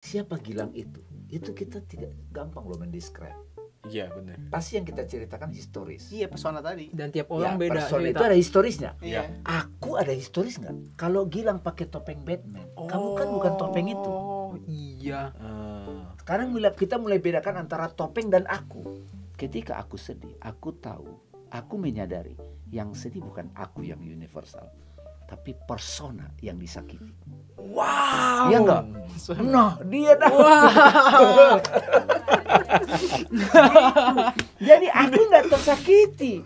Siapa Gilang itu? Itu kita tidak gampang loh mendescribe. Iya benar. Pasti yang kita ceritakan historis. Iya, persona tadi. Dan tiap orang beda. Persona cerita. itu ada historisnya. Iya. Aku ada historis nggak? Kalau Gilang pakai topeng Batman, kamu kan bukan topeng itu. Oh iya. Sekarang kita mulai bedakan antara topeng dan aku. Ketika aku sedih, aku tahu, aku menyadari yang sedih bukan aku yang universal, tapi persona yang disakiti. Wow. Iya enggak? Nah, dia dah. Jadi aku nggak tersakiti.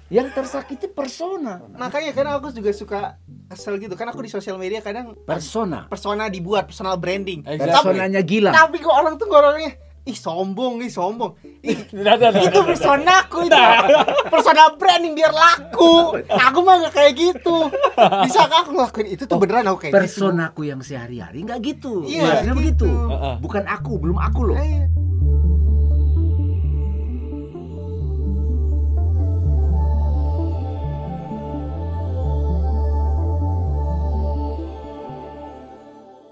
Yang tersakiti persona. Makanya kadang aku juga suka kesel gitu. Kan aku di sosial media kadang Persona. dibuat, personal branding. Personanya Gilang. Tapi kok orang tuh ngorongnya ih sombong. Itu personaku itu. Persona branding biar laku. Aku mah gak kayak gitu. Bisa aku ngelakuin itu tuh beneran aku kayak gitu. Personaku yang sehari-hari nggak gitu. Iya, Bukan gitu. begitu. Bukan aku, belum aku loh.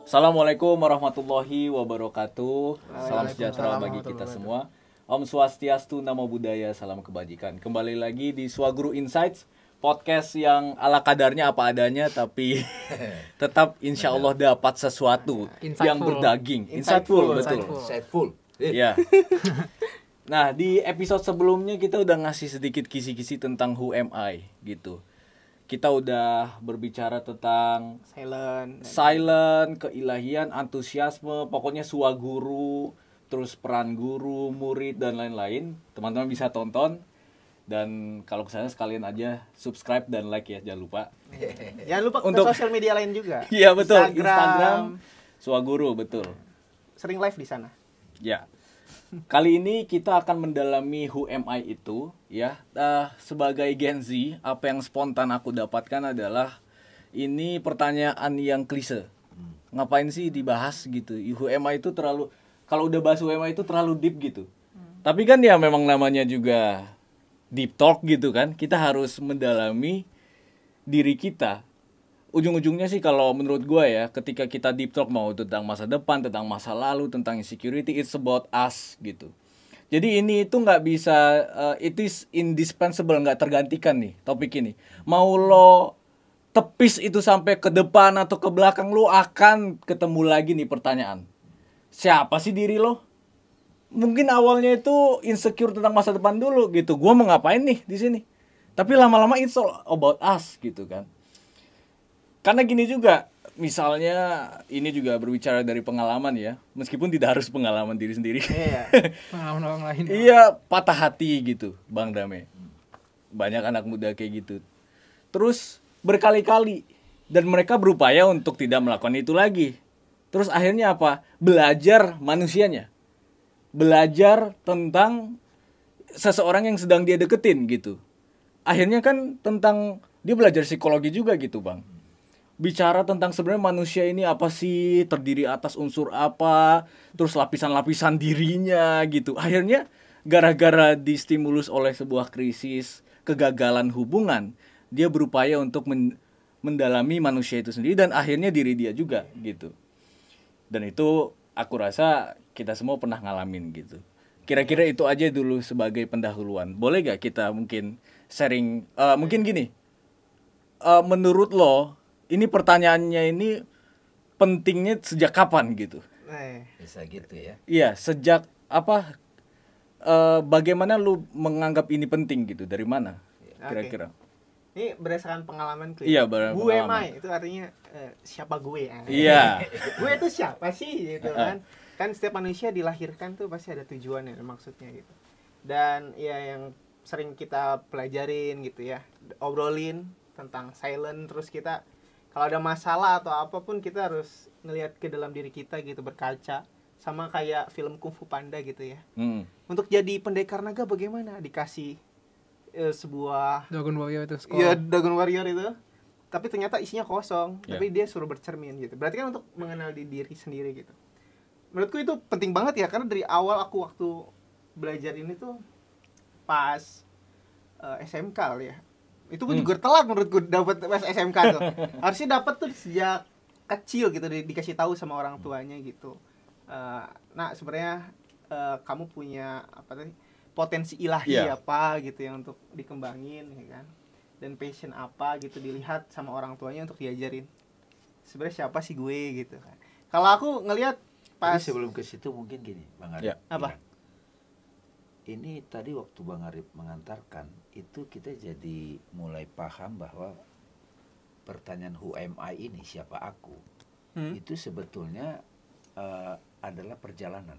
Assalamualaikum warahmatullahi wabarakatuh. Salam sejahtera bagi kita semua. Om Swastiastu, Namo Buddhaya, salam kebajikan. Kembali lagi di Swaguru Insights, podcast yang ala kadarnya apa adanya, tapi tetap insya Allah dapat sesuatu yang berdaging. Insightful, betul. Insightful. Ya. Nah, di episode sebelumnya kita udah ngasih sedikit kisi-kisi tentang Who Am I gitu. Kita udah berbicara tentang silent, keilahian, antusiasme, pokoknya swaguru, terus peran guru, murid dan lain-lain. Teman-teman bisa tonton, dan kalau kesana sekalian aja subscribe dan like ya, jangan lupa. Jangan lupa ke Untuk sosial media lain juga. Iya betul, Instagram swaguru, betul. Sering live di sana. Ya. Kali ini kita akan mendalami Who Am I itu ya. Sebagai Gen Z, apa yang spontan aku dapatkan adalah ini pertanyaan yang klise. Ngapain sih dibahas gitu? Who Am I itu terlalu, kalau udah bahas Who Am I itu terlalu deep gitu. Tapi kan ya memang namanya juga deep talk gitu kan. Kita harus mendalami diri kita. Ujung-ujungnya sih kalau menurut gue ya, ketika kita deep talk mau tentang masa depan, tentang masa lalu, tentang insecurity, it's about us gitu. Jadi ini itu nggak bisa, it is indispensable, nggak tergantikan nih topik ini. Mau lo tepis itu sampai ke depan atau ke belakang, lo akan ketemu lagi nih pertanyaan. Siapa sih diri lo? Mungkin awalnya itu insecure tentang masa depan dulu gitu. Gue mau ngapain nih di sini? Tapi lama-lama it's all about us gitu kan. Karena gini juga, misalnya ini juga berbicara dari pengalaman ya, meskipun tidak harus pengalaman diri sendiri. Iya. Pengalaman orang lain. Iya, patah hati gitu, Bang Dame. Banyak anak muda kayak gitu. Terus berkali-kali, dan mereka berupaya untuk tidak melakukan itu lagi. Terus akhirnya apa? Belajar manusianya. Belajar tentang seseorang yang sedang dia deketin gitu. Akhirnya kan tentang, dia belajar psikologi juga gitu, Bang. Bicara tentang sebenarnya manusia ini apa sih, terdiri atas unsur apa, terus lapisan-lapisan dirinya gitu. Akhirnya gara-gara distimulus oleh sebuah krisis, kegagalan hubungan, dia berupaya untuk mendalami manusia itu sendiri dan akhirnya diri dia juga gitu. Dan itu aku rasa kita semua pernah ngalamin gitu. Kira-kira itu aja dulu sebagai pendahuluan. Boleh gak kita mungkin sharing, mungkin gini, menurut lo, ini pertanyaannya ini pentingnya sejak kapan gitu? Bisa gitu ya. Iya, sejak apa? Bagaimana lu menganggap ini penting gitu? Dari mana? Kira-kira? Ini berdasarkan pengalaman klien. Iya, berdasarkan gue pengalaman. itu artinya siapa gue? Iya. Gue itu siapa sih gitu kan? Kan setiap manusia dilahirkan tuh pasti ada tujuannya, maksudnya gitu. Dan ya yang sering kita pelajarin gitu ya, obrolin tentang silent, terus kita kalau ada masalah atau apapun kita harus ngelihat ke dalam diri kita gitu, berkaca. Sama kayak film Kung Fu Panda gitu ya. Untuk jadi pendekar naga bagaimana? Dikasih sebuah Dragon Warrior itu sekolah. Iya, Dragon Warrior itu. Tapi ternyata isinya kosong, Yeah. tapi dia suruh bercermin gitu. Berarti kan untuk mengenal diri sendiri gitu. Menurutku itu penting banget ya, karena dari awal aku waktu belajar ini tuh pas SMK kali ya. Itu pun juga telat menurutku dapat SMK tuh. Harusnya dapat tuh sejak kecil gitu, dikasih tahu sama orang tuanya gitu. Nah sebenarnya kamu punya apa tadi potensi ilahi Iya. apa gitu yang untuk dikembangin ya kan, dan passion apa gitu dilihat sama orang tuanya untuk diajarin sebenarnya siapa sih gue gitu kan. Kalau aku ngelihat pas Tapi sebelum ke situ mungkin gini, Bang Arif. Ya. Apa? Ini tadi waktu Bang Arif mengantarkan itu kita jadi mulai paham bahwa pertanyaan who am I ini, siapa aku, itu sebetulnya adalah perjalanan.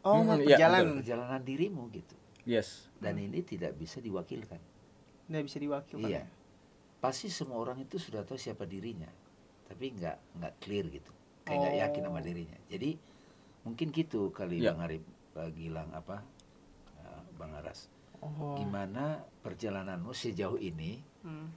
Iya, Perjalanan dirimu gitu. Yes. Dan ini tidak bisa diwakilkan. nggak bisa diwakilkan. Iya. Pasti semua orang itu sudah tahu siapa dirinya, tapi nggak clear gitu, kayak nggak yakin sama dirinya. Jadi mungkin gitu kali Ya. Bang Arif bilang apa, Bang Aras, Oh. gimana perjalananmu sejauh ini? Hmm.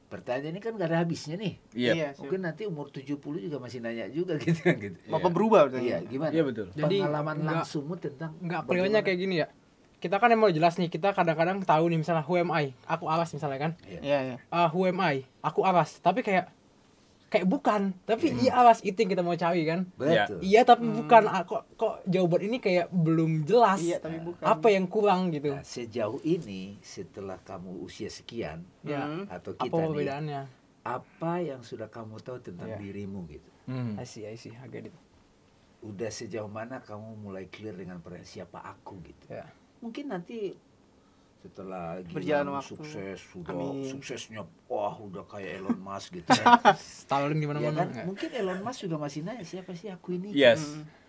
Pertanyaan ini kan nggak ada habisnya nih. Iya. Iya, siap. Mungkin nanti umur 70 juga masih nanya juga gitu kan gitu. Apa berubah berarti? Iya, gimana? Iya, betul. Jadi, Pengalaman nggak- langsungmu tentang Nggak bagaimana- pilihannya kayak gini ya. Kita kan emang jelas nih, kita kadang-kadang tahu nih misalnya who am I, aku Aras misalnya kan. Iya. Iya, iya. Who am I, aku Aras. Tapi kayak bukan, tapi iya Aras itu yang kita mau cari kan. Betul. Iya tapi bukan. Kok jawaban ini kayak belum jelas. Iya, tapi bukan. Apa yang kurang gitu. Nah, sejauh ini setelah kamu usia sekian Ya. atau Apa kita nih, perbedaannya? apa yang sudah kamu tahu tentang Iya. dirimu gitu? Hmm. I see, agak gitu. Udah sejauh mana kamu mulai clear dengan pertanyaan siapa aku gitu? Ya. Mungkin nanti setelah Berjalan Gilang waktu. sukses, sudah Amin. suksesnya, wah udah kayak Elon Musk gitu ya. Stalin gimana Ya mana? kan? Mungkin Elon Musk juga masih nanya siapa sih aku ini? Yes.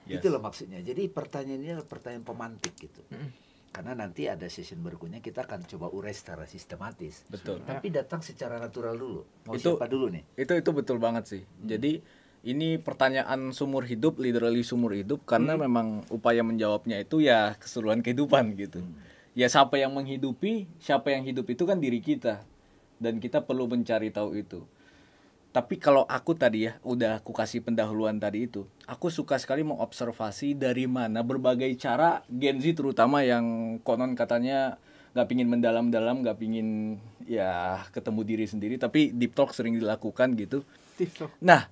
Yes. Itu loh maksudnya. Jadi pertanyaan ini adalah pertanyaan pemantik gitu. Mm. Karena nanti ada session berikutnya kita akan coba urai secara sistematis. Betul. Tapi datang secara natural dulu. Mau Itu- siapa dulu nih? Itu betul banget sih. Jadi ini pertanyaan sumur hidup, literally sumur hidup, karena memang upaya menjawabnya itu ya keseluruhan kehidupan gitu. Ya siapa yang menghidupi, siapa yang hidup itu kan diri kita, dan kita perlu mencari tahu itu. Tapi kalau aku tadi ya udah aku kasih pendahuluan tadi itu, aku suka sekali mengobservasi dari mana berbagai cara Gen Z terutama yang konon katanya nggak pingin mendalam-dalam, nggak pingin ya ketemu diri sendiri, tapi deep talk sering dilakukan gitu. TikTok. Nah,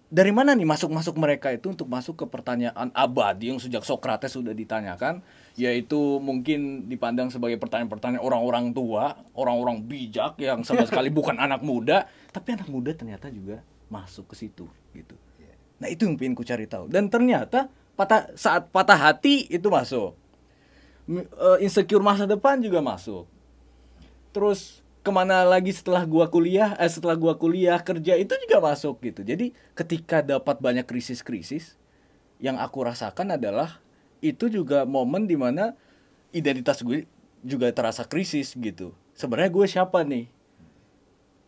dari mana nih masuk mereka itu untuk masuk ke pertanyaan abadi yang sejak Sokrates sudah ditanyakan, yaitu mungkin dipandang sebagai pertanyaan-pertanyaan orang-orang tua, orang-orang bijak yang sama sekali bukan anak muda, tapi anak muda ternyata juga masuk ke situ gitu. Nah, itu yang pengen ku cari tahu. Dan ternyata saat patah hati itu masuk. Insecure masa depan juga masuk. Terus kemana lagi setelah gua kuliah kerja itu juga masuk gitu. Jadi ketika dapat banyak krisis-krisis, yang aku rasakan adalah itu juga momen dimana identitas gue juga terasa krisis gitu. Sebenarnya gue siapa nih?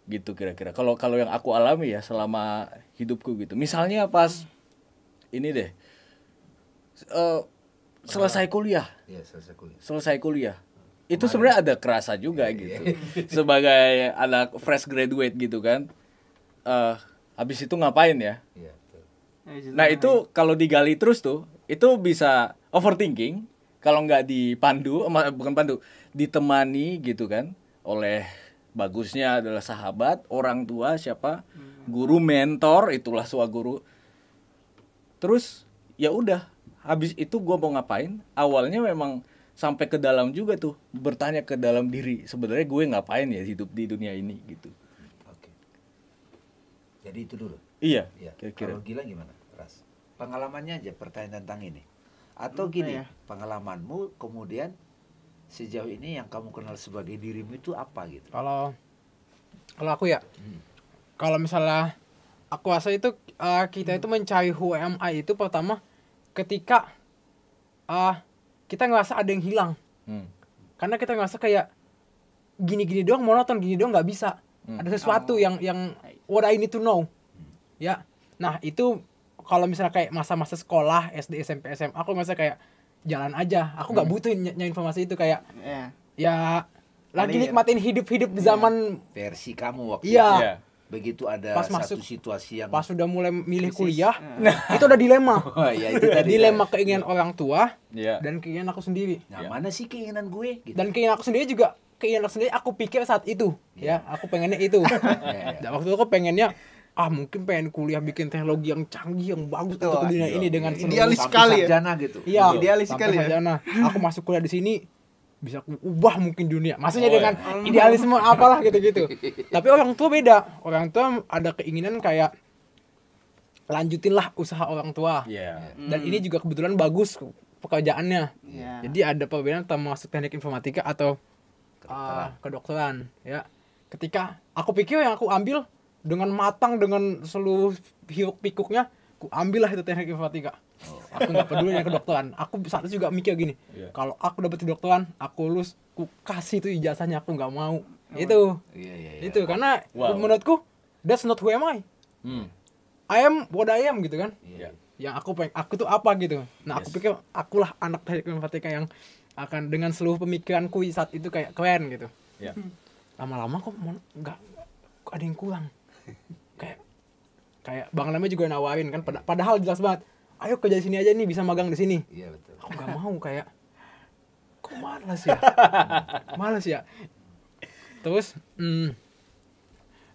Gitu kira-kira. Kalau yang aku alami ya selama hidupku gitu. Misalnya pas ini deh, selesai kuliah. Iya, selesai kuliah. Selesai kuliah itu sebenarnya ada kerasa juga gitu sebagai anak fresh graduate gitu kan, habis itu ngapain ya. Iya, betul. Nah itu kalau digali terus tuh itu bisa overthinking kalau nggak ditemani gitu kan oleh bagusnya adalah sahabat, orang tua, siapa, guru, mentor, itulah guru. Terus ya udah, habis itu gue mau ngapain? Awalnya memang sampai ke dalam juga tuh, bertanya ke dalam diri, sebenarnya gue ngapain ya hidup di dunia ini gitu. Oke. Jadi itu dulu. Iya, Iya. kira-kira. Kalau Gilang gimana, Ras? Pengalamannya aja pertanyaan tentang ini. Atau gini, ya? pengalamanmu kemudian sejauh ini yang kamu kenal sebagai dirimu itu apa gitu? Kalau aku ya, kalau misalnya aku rasa itu kita itu mencari who am I itu pertama ketika kita ngerasa ada yang hilang. Karena kita ngerasa kayak gini-gini doang monoton, gini doang nggak bisa. Ada sesuatu yang what I need to know. Ya. Nah, itu kalau misalnya kayak masa-masa sekolah, SD, SMP, SMA, aku ngerasa kayak jalan aja. Aku nggak butuh nyari informasi itu kayak Iya. ya lagi Alir. nikmatin hidup-hidup di zaman Versi kamu waktu Iya. itu. Begitu ada Pas satu masuk- situasi yang pas sudah mulai milih Krisis. kuliah, itu ada dilema. oh, ya itu tadi. Dilema keinginan orang tua Iya. dan keinginan aku sendiri. Nah, mana sih keinginan gue gitu. Dan keinginan aku sendiri juga keinginan aku sendiri aku pikir saat itu ya aku pengennya itu. Ya, ya. Dan waktu itu aku pengennya mungkin pengen kuliah bikin teknologi yang canggih yang bagus Betul. untuk dunia Iya. ini dengan Idealis Sampai sekali ya. sarjana gitu. Iya, Idealis sampai sekali ya. sarjana. Aku masuk kuliah di sini bisa aku ubah mungkin dunia. Maksudnya Oh, dengan idealisme apalah gitu-gitu. Tapi orang tua beda. Orang tua ada keinginan kayak lanjutinlah usaha orang tua. Iya. Dan ini juga kebetulan bagus pekerjaannya. Iya. Jadi ada perbedaan antara masuk teknik informatika atau kedokteran ya. Ketika aku pikir yang aku ambil dengan matang dengan seluruh hiruk pikuknya, aku ambillah itu teknik informatika. Aku nggak peduli yang kedokteran. Aku saat itu juga mikir gini, Iya. kalau aku dapat kedokteran, aku lulus, aku kasih itu ijazahnya, aku nggak mau. Itu, Iya. itu karena Wow. menurutku that's not who am I. Hmm. I am what I am gitu kan. Iya. Yang aku tuh apa gitu. Nah, aku Yes. pikir akulah anak teknik informatika yang akan dengan seluruh pemikiranku saat itu kayak keren gitu. Iya. Lama-lama kok nggak kok ada yang kurang. kayak Bang Lame juga nawarin kan, padahal jelas banget, ayo kerja di sini aja nih, bisa magang di sini. Iya betul. Aku nggak mau, kayak kok malas ya. Terus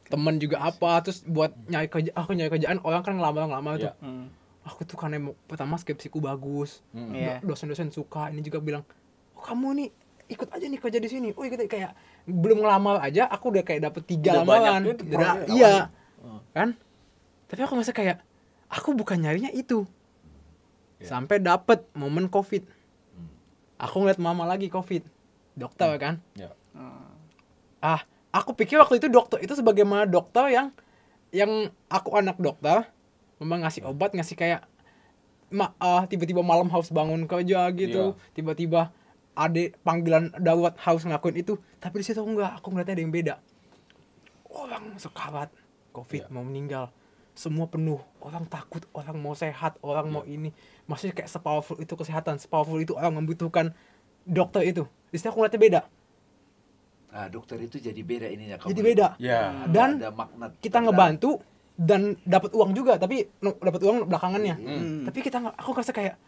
temen juga apa, terus buat nyari kerjaan orang kan ngelamar tuh. Iya. Aku tuh karena pertama skripsiku bagus, Iya. dosen-dosen suka, ini juga bilang, oh kamu nih ikut aja nih kerja di sini. Oh ikut, kayak belum ngelamar aja aku udah kayak dapet 3 Udah lamaran. banyak tuh, Iya. Kan? Tapi aku ngerasa kayak aku bukan nyarinya itu. Iya. Sampai dapet momen Covid. Aku ngeliat mama lagi Covid. Dokter kan? Iya. Aku pikir waktu itu dokter itu sebagaimana dokter yang aku anak dokter, memang ngasih obat, ngasih kayak tiba-tiba malam harus bangun kerja gitu, Iya. tiba-tiba ada panggilan darurat harus ngelakuin itu. Tapi di situ aku ngeliatnya ada yang beda. Orang sekarat Covid Iya. mau meninggal, semua penuh, orang takut, orang mau sehat, orang mau ini, maksudnya kayak sepowerful itu kesehatan, sepowerful itu orang membutuhkan dokter itu. Di situ aku ngeliatnya beda. Dokter itu jadi beda ininya. Jadi beda. Ya. Dan ada makna kita ngebantu dan dapat uang juga, tapi dapat uang belakangannya. Tapi aku ngerasa kayak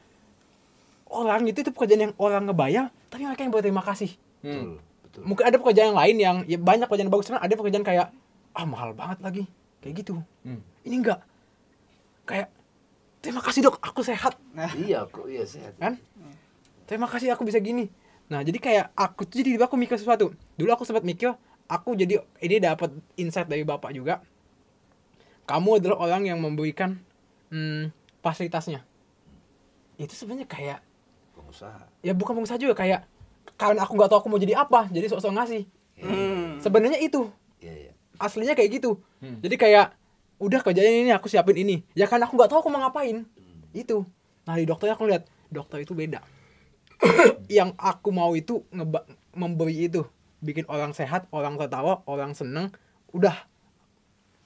orang itu pekerjaan yang orang ngebayar, tapi mereka yang berterima kasih. Betul, betul. Mungkin ada pekerjaan yang lain yang ya banyak pekerjaan bagus, cuman ada pekerjaan kayak mahal banget lagi, kayak gitu. Ini enggak. Kayak terima kasih dok, aku sehat. Iya, kok iya sehat. Kan? Terima kasih aku bisa gini. Nah, jadi kayak jadi aku mikir sesuatu. Dulu aku sempat mikir, aku jadi ini dapat insight dari bapak juga. Kamu adalah orang yang memberikan fasilitasnya. Itu sebenarnya kayak Pengusaha. ya bukan pengusaha juga, kayak karena aku nggak tahu aku mau jadi apa, jadi sok-sok ngasih. Sebenarnya itu Iya. aslinya kayak gitu. Jadi kayak udah kerjanya ini, aku siapin ini. Ya kan aku nggak tahu aku mau ngapain. Itu. Nah, di dokternya aku lihat dokter itu beda. Yang aku mau itu memberi itu, bikin orang sehat, orang tertawa, orang seneng. Udah,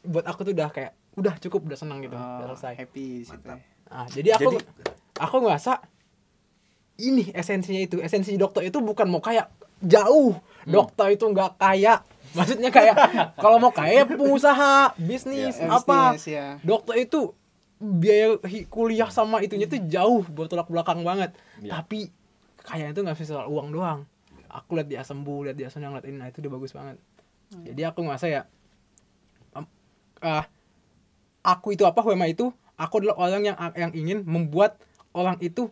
buat aku tuh udah kayak udah cukup, udah seneng gitu, udah selesai. Happy sih. Mantap. Nah, jadi aku ngerasa ini esensinya itu. Esensi dokter itu bukan mau kayak jauh. Dokter itu nggak kaya. Maksudnya kayak kalau mau kaya pengusaha, bisnis, apa. Bisnis, ya. Dokter itu biaya kuliah sama itunya tuh jauh bertolak belakang banget. Ya. Tapi kayaknya itu nggak bisa soal uang doang. Aku lihat dia sembuh, lihat dia senang, lihat ini, nah itu udah bagus banget. Jadi aku ngerasa ya, aku itu apa, Wema itu, aku adalah orang yang ingin membuat orang itu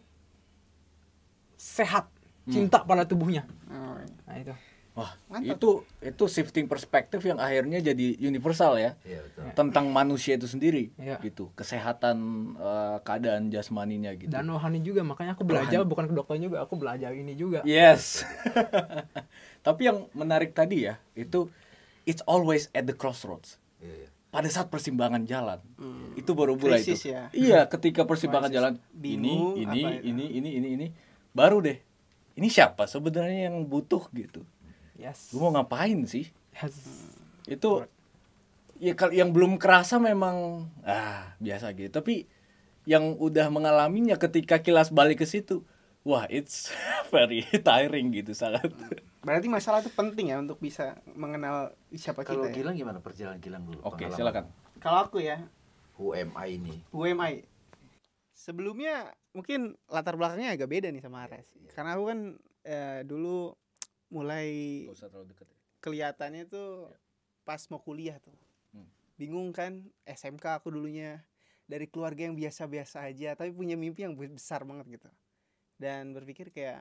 sehat, cinta pada tubuhnya. Oh, Nah itu. Wah, Mantap. itu shifting perspektif yang akhirnya jadi universal ya. Iya, betul. Tentang manusia itu sendiri Iya. gitu, kesehatan, keadaan jasmaninya gitu. Dan rohani juga, makanya aku belajar bukan ke dokter juga, aku belajar ini juga. Yes. Tapi yang menarik tadi ya, itu it's always at the crossroads. Iya. Pada saat persimpangan jalan. Itu baru mulai itu. Krisis ya. Iya, ketika persimpangan Krisis. jalan Bingung, ini apa itu? ini baru deh. Ini siapa sebenarnya yang butuh gitu. Yes. Gue mau ngapain sih? Yes. Itu ya kalau yang belum kerasa memang biasa gitu. Tapi yang udah mengalaminya ketika kilas balik ke situ, wah, it's very tiring gitu sangat. Berarti masalah itu penting ya untuk bisa mengenal siapa Kalau kita. Ya. Gilang gimana perjalanan Gilang dulu? Oke, pengalaman. silakan. Kalau aku ya, Who am I ini? UMI. Sebelumnya mungkin latar belakangnya agak beda nih sama Ares. Karena aku kan dulu mulai Gak usah terlalu dekat. kelihatannya tuh pas mau kuliah tuh. bingung kan, SMK aku dulunya dari keluarga yang biasa-biasa aja tapi punya mimpi yang besar banget gitu. Dan berpikir kayak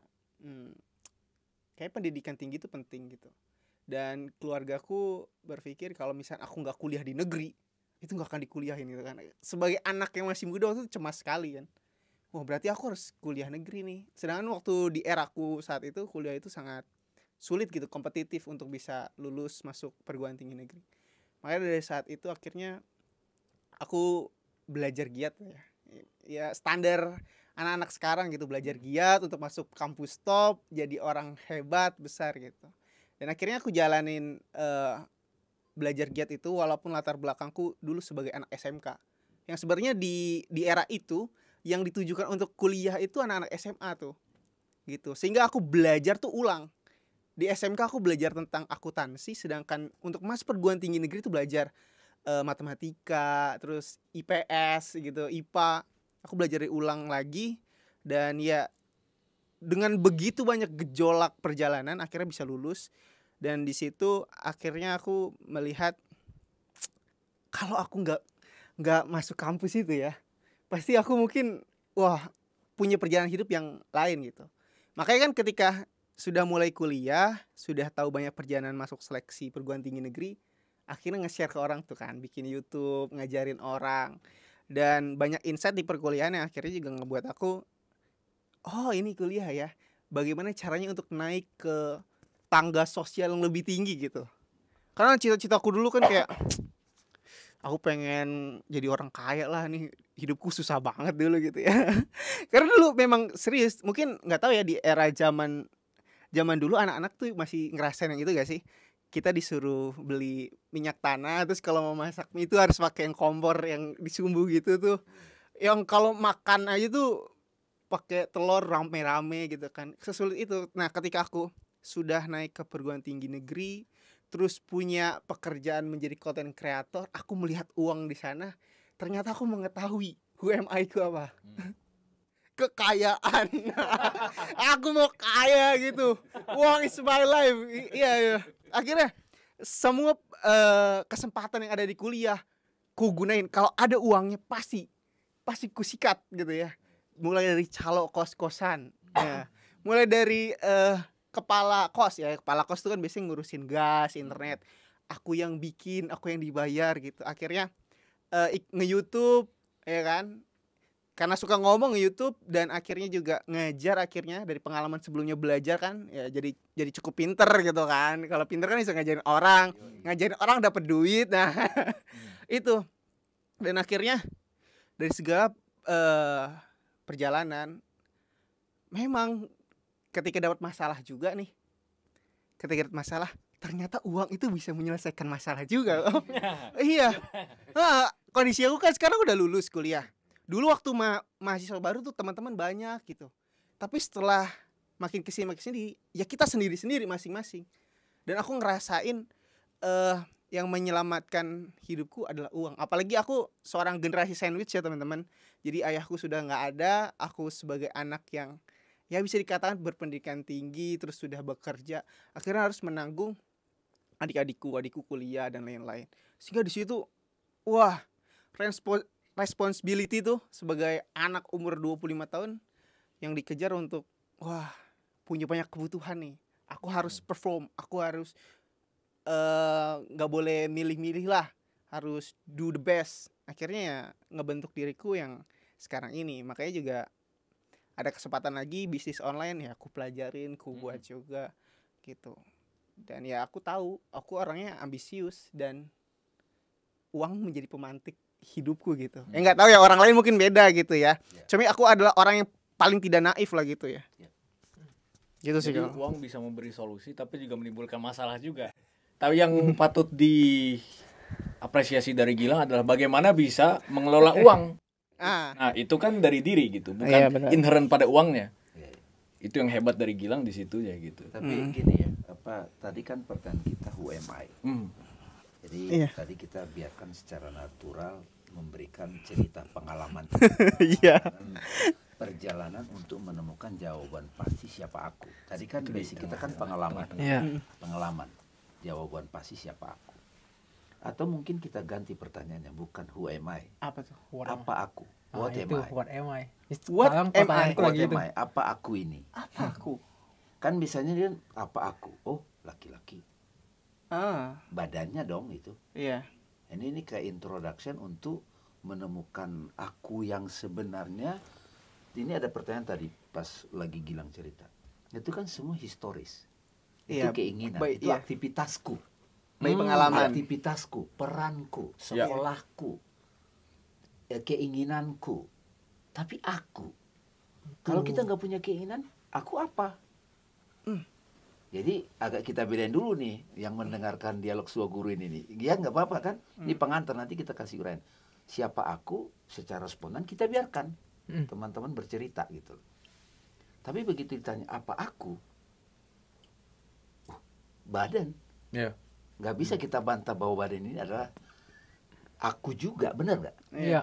kayak pendidikan tinggi itu penting gitu. Dan keluargaku berpikir kalau misalnya aku nggak kuliah di negeri itu nggak akan dikuliahin gitu kan. Sebagai anak yang masih muda waktu itu cemas sekali kan. Wah berarti aku harus kuliah negeri nih. Sedangkan waktu di eraku saat itu kuliah itu sangat sulit gitu, kompetitif untuk bisa lulus masuk perguruan tinggi negeri. Makanya dari saat itu akhirnya aku belajar giat ya. Ya standar anak-anak sekarang gitu, belajar giat untuk masuk kampus top, jadi orang hebat besar gitu. Dan akhirnya aku jalanin belajar giat itu walaupun latar belakangku dulu sebagai anak SMK. Yang sebenarnya di era itu yang ditujukan untuk kuliah itu anak-anak SMA tuh. Gitu. Sehingga aku belajar tuh ulang. Di SMK aku belajar tentang akuntansi, sedangkan untuk masuk perguruan tinggi negeri itu belajar matematika, terus IPS gitu, IPA. Aku belajar ulang lagi dan ya dengan begitu banyak gejolak perjalanan akhirnya bisa lulus. Dan di situ akhirnya aku melihat kalau aku nggak masuk kampus itu ya, pasti aku mungkin punya perjalanan hidup yang lain gitu. Makanya kan ketika sudah mulai kuliah, sudah tahu banyak perjalanan masuk seleksi perguruan tinggi negeri, akhirnya nge-share ke orang tuh kan, bikin YouTube, ngajarin orang. Dan banyak insight di perkuliahan yang akhirnya juga ngebuat aku, oh ini kuliah ya, bagaimana caranya untuk naik ke tangga sosial yang lebih tinggi gitu. Karena cita-citaku dulu kan kayak aku pengen jadi orang kaya lah nih, hidupku susah banget dulu gitu ya. Karena dulu memang serius, mungkin nggak tahu ya di era zaman dulu anak-anak tuh masih ngerasain yang itu gak sih? Kita disuruh beli minyak tanah, terus kalau mau masak mie itu harus pakai yang kompor yang disumbu gitu tuh. Yang kalau makan aja tuh pakai telur rame-rame gitu kan. Sesulit itu. Nah, ketika aku sudah naik ke perguruan tinggi negeri, terus punya pekerjaan menjadi content creator, aku melihat uang di sana. Ternyata aku mengetahui UMI itu apa. Kekayaan. Aku mau kaya gitu. Uang is my life. Iya. Akhirnya semua kesempatan yang ada di kuliah ku gunain. Kalau ada uangnya pasti ku sikat gitu ya. Mulai dari calo kos-kosan ya. Mulai dari kepala kos ya. Kepala kos itu kan biasanya ngurusin gas, internet. Aku yang bikin, aku yang dibayar gitu. Akhirnya nge-YouTube ya kan. Karena suka ngomong nge-YouTube dan akhirnya juga ngajar, akhirnya dari pengalaman sebelumnya belajar kan ya, jadi cukup pinter gitu kan. Kalau pinter kan bisa ngajarin orang dapat duit. Nah itu. Dan akhirnya dari segala perjalanan memang ketika dapat masalah juga nih, ternyata uang itu bisa menyelesaikan masalah juga. Iya. Nah, kondisi aku kan sekarang udah lulus kuliah. Dulu waktu mahasiswa baru tuh teman-teman banyak gitu. Tapi setelah makin kesini ya kita sendiri-sendiri masing-masing. Dan aku ngerasain yang menyelamatkan hidupku adalah uang. Apalagi aku seorang generasi sandwich ya teman-teman. Jadi ayahku sudah nggak ada, aku sebagai anak yang ya bisa dikatakan berpendidikan tinggi, terus sudah bekerja, akhirnya harus menanggung adikku kuliah dan lain-lain. Sehingga di situ responsibility tuh sebagai anak umur 25 tahun yang dikejar untuk punya banyak kebutuhan nih. Aku harus perform, aku harus gak boleh milih-milih lah, harus do the best. Akhirnya ya ngebentuk diriku yang sekarang ini. Makanya juga ada kesempatan lagi bisnis online ya aku pelajarin, aku buat juga gitu. Dan ya aku tahu aku orangnya ambisius dan uang menjadi pemantik hidupku gitu. Nggak tahu ya orang lain mungkin beda gitu ya. Cuma aku adalah orang yang paling tidak naif lah gitu ya. Gitu sih. Jadi uang bisa memberi solusi tapi juga menimbulkan masalah juga. Tapi yang patut diapresiasi dari Gilang adalah bagaimana bisa mengelola uang. Nah, itu kan dari diri gitu, bukan inherent pada uangnya. Itu yang hebat dari Gilang di situ ya gitu. Tapi gini ya, tadi kan pertanyaan kita who am I? Jadi tadi kita biarkan secara natural memberikan cerita pengalaman. Perjalanan untuk menemukan jawaban pasti siapa aku. Tadi kan basic kita kan pengalaman. Pengalaman. Jawaban pasti siapa aku. Atau mungkin kita ganti pertanyaannya, bukan who am I, Apa tuh? apa aku, what am itu I, what am I? What Sekarang am I? pertanyaanku what lagi am itu. I, apa aku ini. Apa aku? Kan biasanya dia apa aku, oh laki-laki, Ah, badannya dong itu. iya. Ini kayak introduction untuk menemukan aku yang sebenarnya. Ini ada pertanyaan tadi pas lagi Gilang cerita. Itu kan semua historis. Itu Iya, keinginan, baik, itu iya. aktivitasku. Baik pengalaman. Aktivitasku, peranku, Ya. sekolahku, keinginanku. Tapi aku, kalau kita nggak punya keinginan, aku apa? Jadi agak kita bedain dulu nih, yang mendengarkan dialog Suaguru ini nih. Ya nggak apa-apa kan? Ini pengantar, nanti kita kasih uraian. Siapa aku secara spontan kita biarkan teman-teman bercerita gitu. Tapi begitu ditanya apa aku, badan. Ya. Nggak bisa kita bantah bahwa badan ini adalah aku juga, benar nggak? Iya.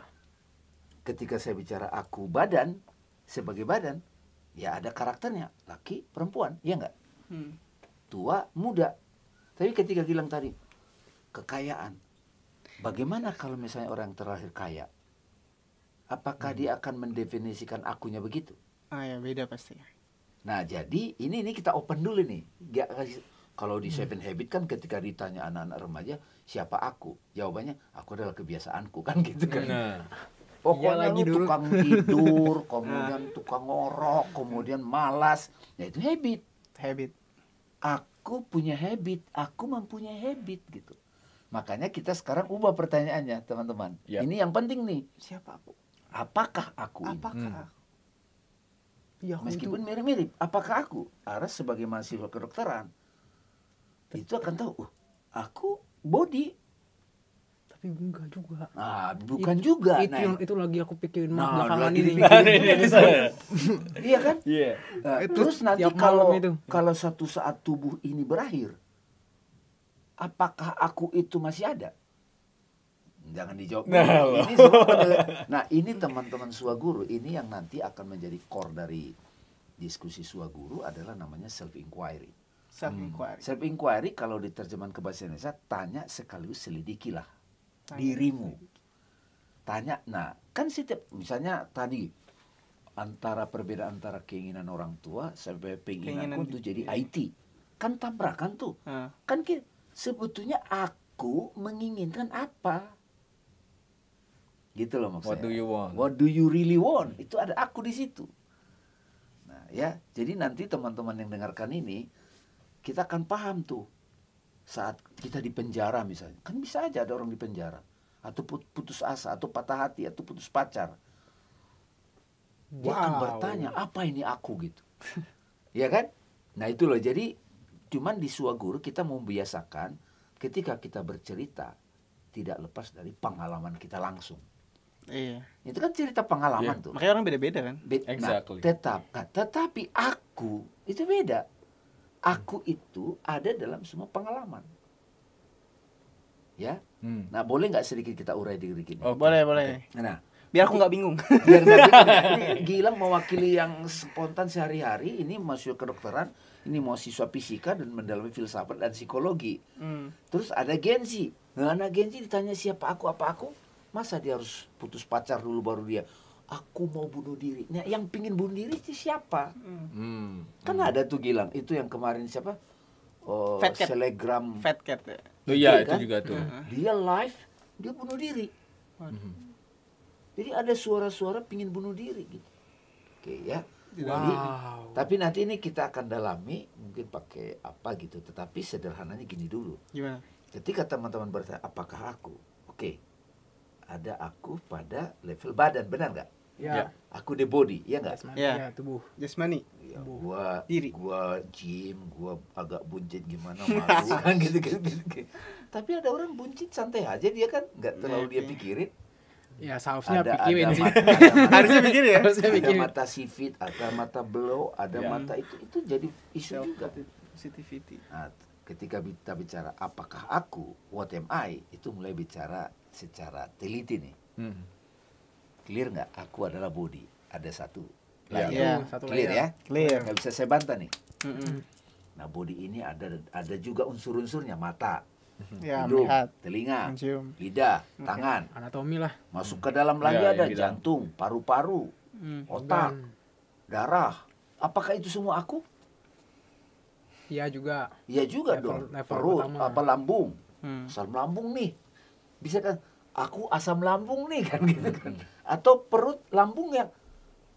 Ketika saya bicara aku badan, sebagai badan, ya ada karakternya, laki, perempuan, ya nggak? Hmm. Tua, muda. Tapi ketika bilang tadi, kekayaan, bagaimana kalau misalnya orang terlahir kaya? Apakah dia akan mendefinisikan akunya begitu? Ah ya, beda pasti. Nah, jadi ini kita open dulu nih. Nggak kasih. Kalau di Seven Habits kan ketika ditanya anak-anak remaja, siapa aku? Jawabannya, aku adalah kebiasaanku, kan gitu kan. Nah, Pokoknya Iya lagi lu dulu. tukang tidur, kemudian tukang ngorok, kemudian malas. Ya itu habit. Habit. Aku punya habit, aku mempunyai habit gitu. Makanya kita sekarang ubah pertanyaannya, teman-teman. Ya. Ini yang penting nih. Siapa aku? Apakah aku ini? Apakah? Ya, aku Meskipun itu. mirip-mirip, apakah aku? Aras sebagai mahasiswa kedokteran itu akan tahu, aku body. Tapi enggak juga. Nah, bukan juga. Itu Nah, yang itu lagi aku pikirin Nah, belakangan lagi ini. dipikirin. Iya kan? iya. Nah, Itu terus nanti tiap kalau malam itu. kalau satu saat tubuh ini berakhir, apakah aku itu masih ada? Jangan dijawab. Nah, Ini semua nah, ini teman-teman Suaguru, ini yang nanti akan menjadi core dari diskusi Suaguru adalah namanya self inquiry. Self inquiry. Self inquiry kalau diterjemahkan ke bahasa Indonesia, tanya sekaligus selidikilah dirimu. Tanya, nah kan setiap misalnya tadi antara perbedaan antara keinginan orang tua sampai Keinginan keinginanku untuk jadi iya. IT, kan tabrakan tuh. Ah, Kan sebetulnya aku menginginkan apa? Gitu loh maksudnya. What do you want? What do you really want? Itu ada aku di situ. Nah, ya, jadi nanti teman-teman yang dengarkan ini kita akan paham tuh saat kita di penjara misalnya. Kan bisa aja ada orang di penjara atau putus asa atau patah hati atau putus pacar. Dia akan Wow. bertanya, apa ini aku gitu. Ya kan? Nah, itu loh. Jadi cuman di Suaguru kita membiasakan ketika kita bercerita tidak lepas dari pengalaman kita langsung. iya. Itu kan cerita pengalaman tuh. Makanya orang beda-beda kan? Exactly. Tetapi aku itu beda. Aku itu ada dalam semua pengalaman. Ya. Nah, boleh nggak sedikit kita urai dikit? Oke. Boleh, boleh. Nah, Biar aku nggak bingung. biar nggak bingung, ini Gilang mewakili yang spontan sehari-hari. Ini mahasiswa kedokteran, ini mahasiswa fisika dan mendalami filsafat dan psikologi. Hmm. Terus ada Genzi. Nah, anak Genzi ditanya siapa aku, apa aku? Masa dia harus putus pacar dulu baru dia, aku mau bunuh diri. Nah, yang pingin bunuh diri itu siapa? Kan ada tuh Gilang, itu yang kemarin siapa? Oh, Fat Cat. Selegram. Fat cat ya. Oh iya, itu Kan? juga tuh. Dia live, dia bunuh diri. Jadi ada suara-suara pingin bunuh diri gitu. Oke ya. Jadi, Wow. tapi nanti ini kita akan dalami mungkin pakai apa gitu. Tetapi sederhananya gini dulu. Gimana? Ketika teman-teman bertanya apakah aku? Oke. Ada aku pada level badan, benar nggak? Ya. Aku the body, ya nggak? Jasmani, Ya. ya, tubuh. Jasmani. Ya, gua Diri. gua gym, gua agak buncit gimana malu kan gitu. Tapi ada orang buncit santai aja, dia kan nggak terlalu dia pikirin. Ya, seharusnya Ada pikirin sih. mata, ada mata, Harusnya mikir ya. Harusnya ada pikirin. mata sifit, ada mata blow, ada Ya. mata itu jadi isu juga. Positivity. Nah, ketika kita bicara apakah aku, what am I, itu mulai bicara secara teliti nih. Clear nggak? Aku adalah body. Ada satu Ya. layer. Iya. Satu Clear layer. ya? Clear. Nggak bisa saya bantah nih. Mm-mm. Nah, body ini ada juga unsur-unsurnya, mata, Ya, hidung, melihat, telinga, mencium. lidah, tangan. Anatomi lah. Masuk ke dalam lagi Ya, ada yang di dalam. jantung, paru-paru, otak, Dan darah. Apakah itu semua aku? iya juga. Ya juga Level- dong. level Perut, pertama. apa lambung, Hmm. asam lambung nih. Bisa kan? Aku asam lambung nih kan gitu kan. Atau perut lambung yang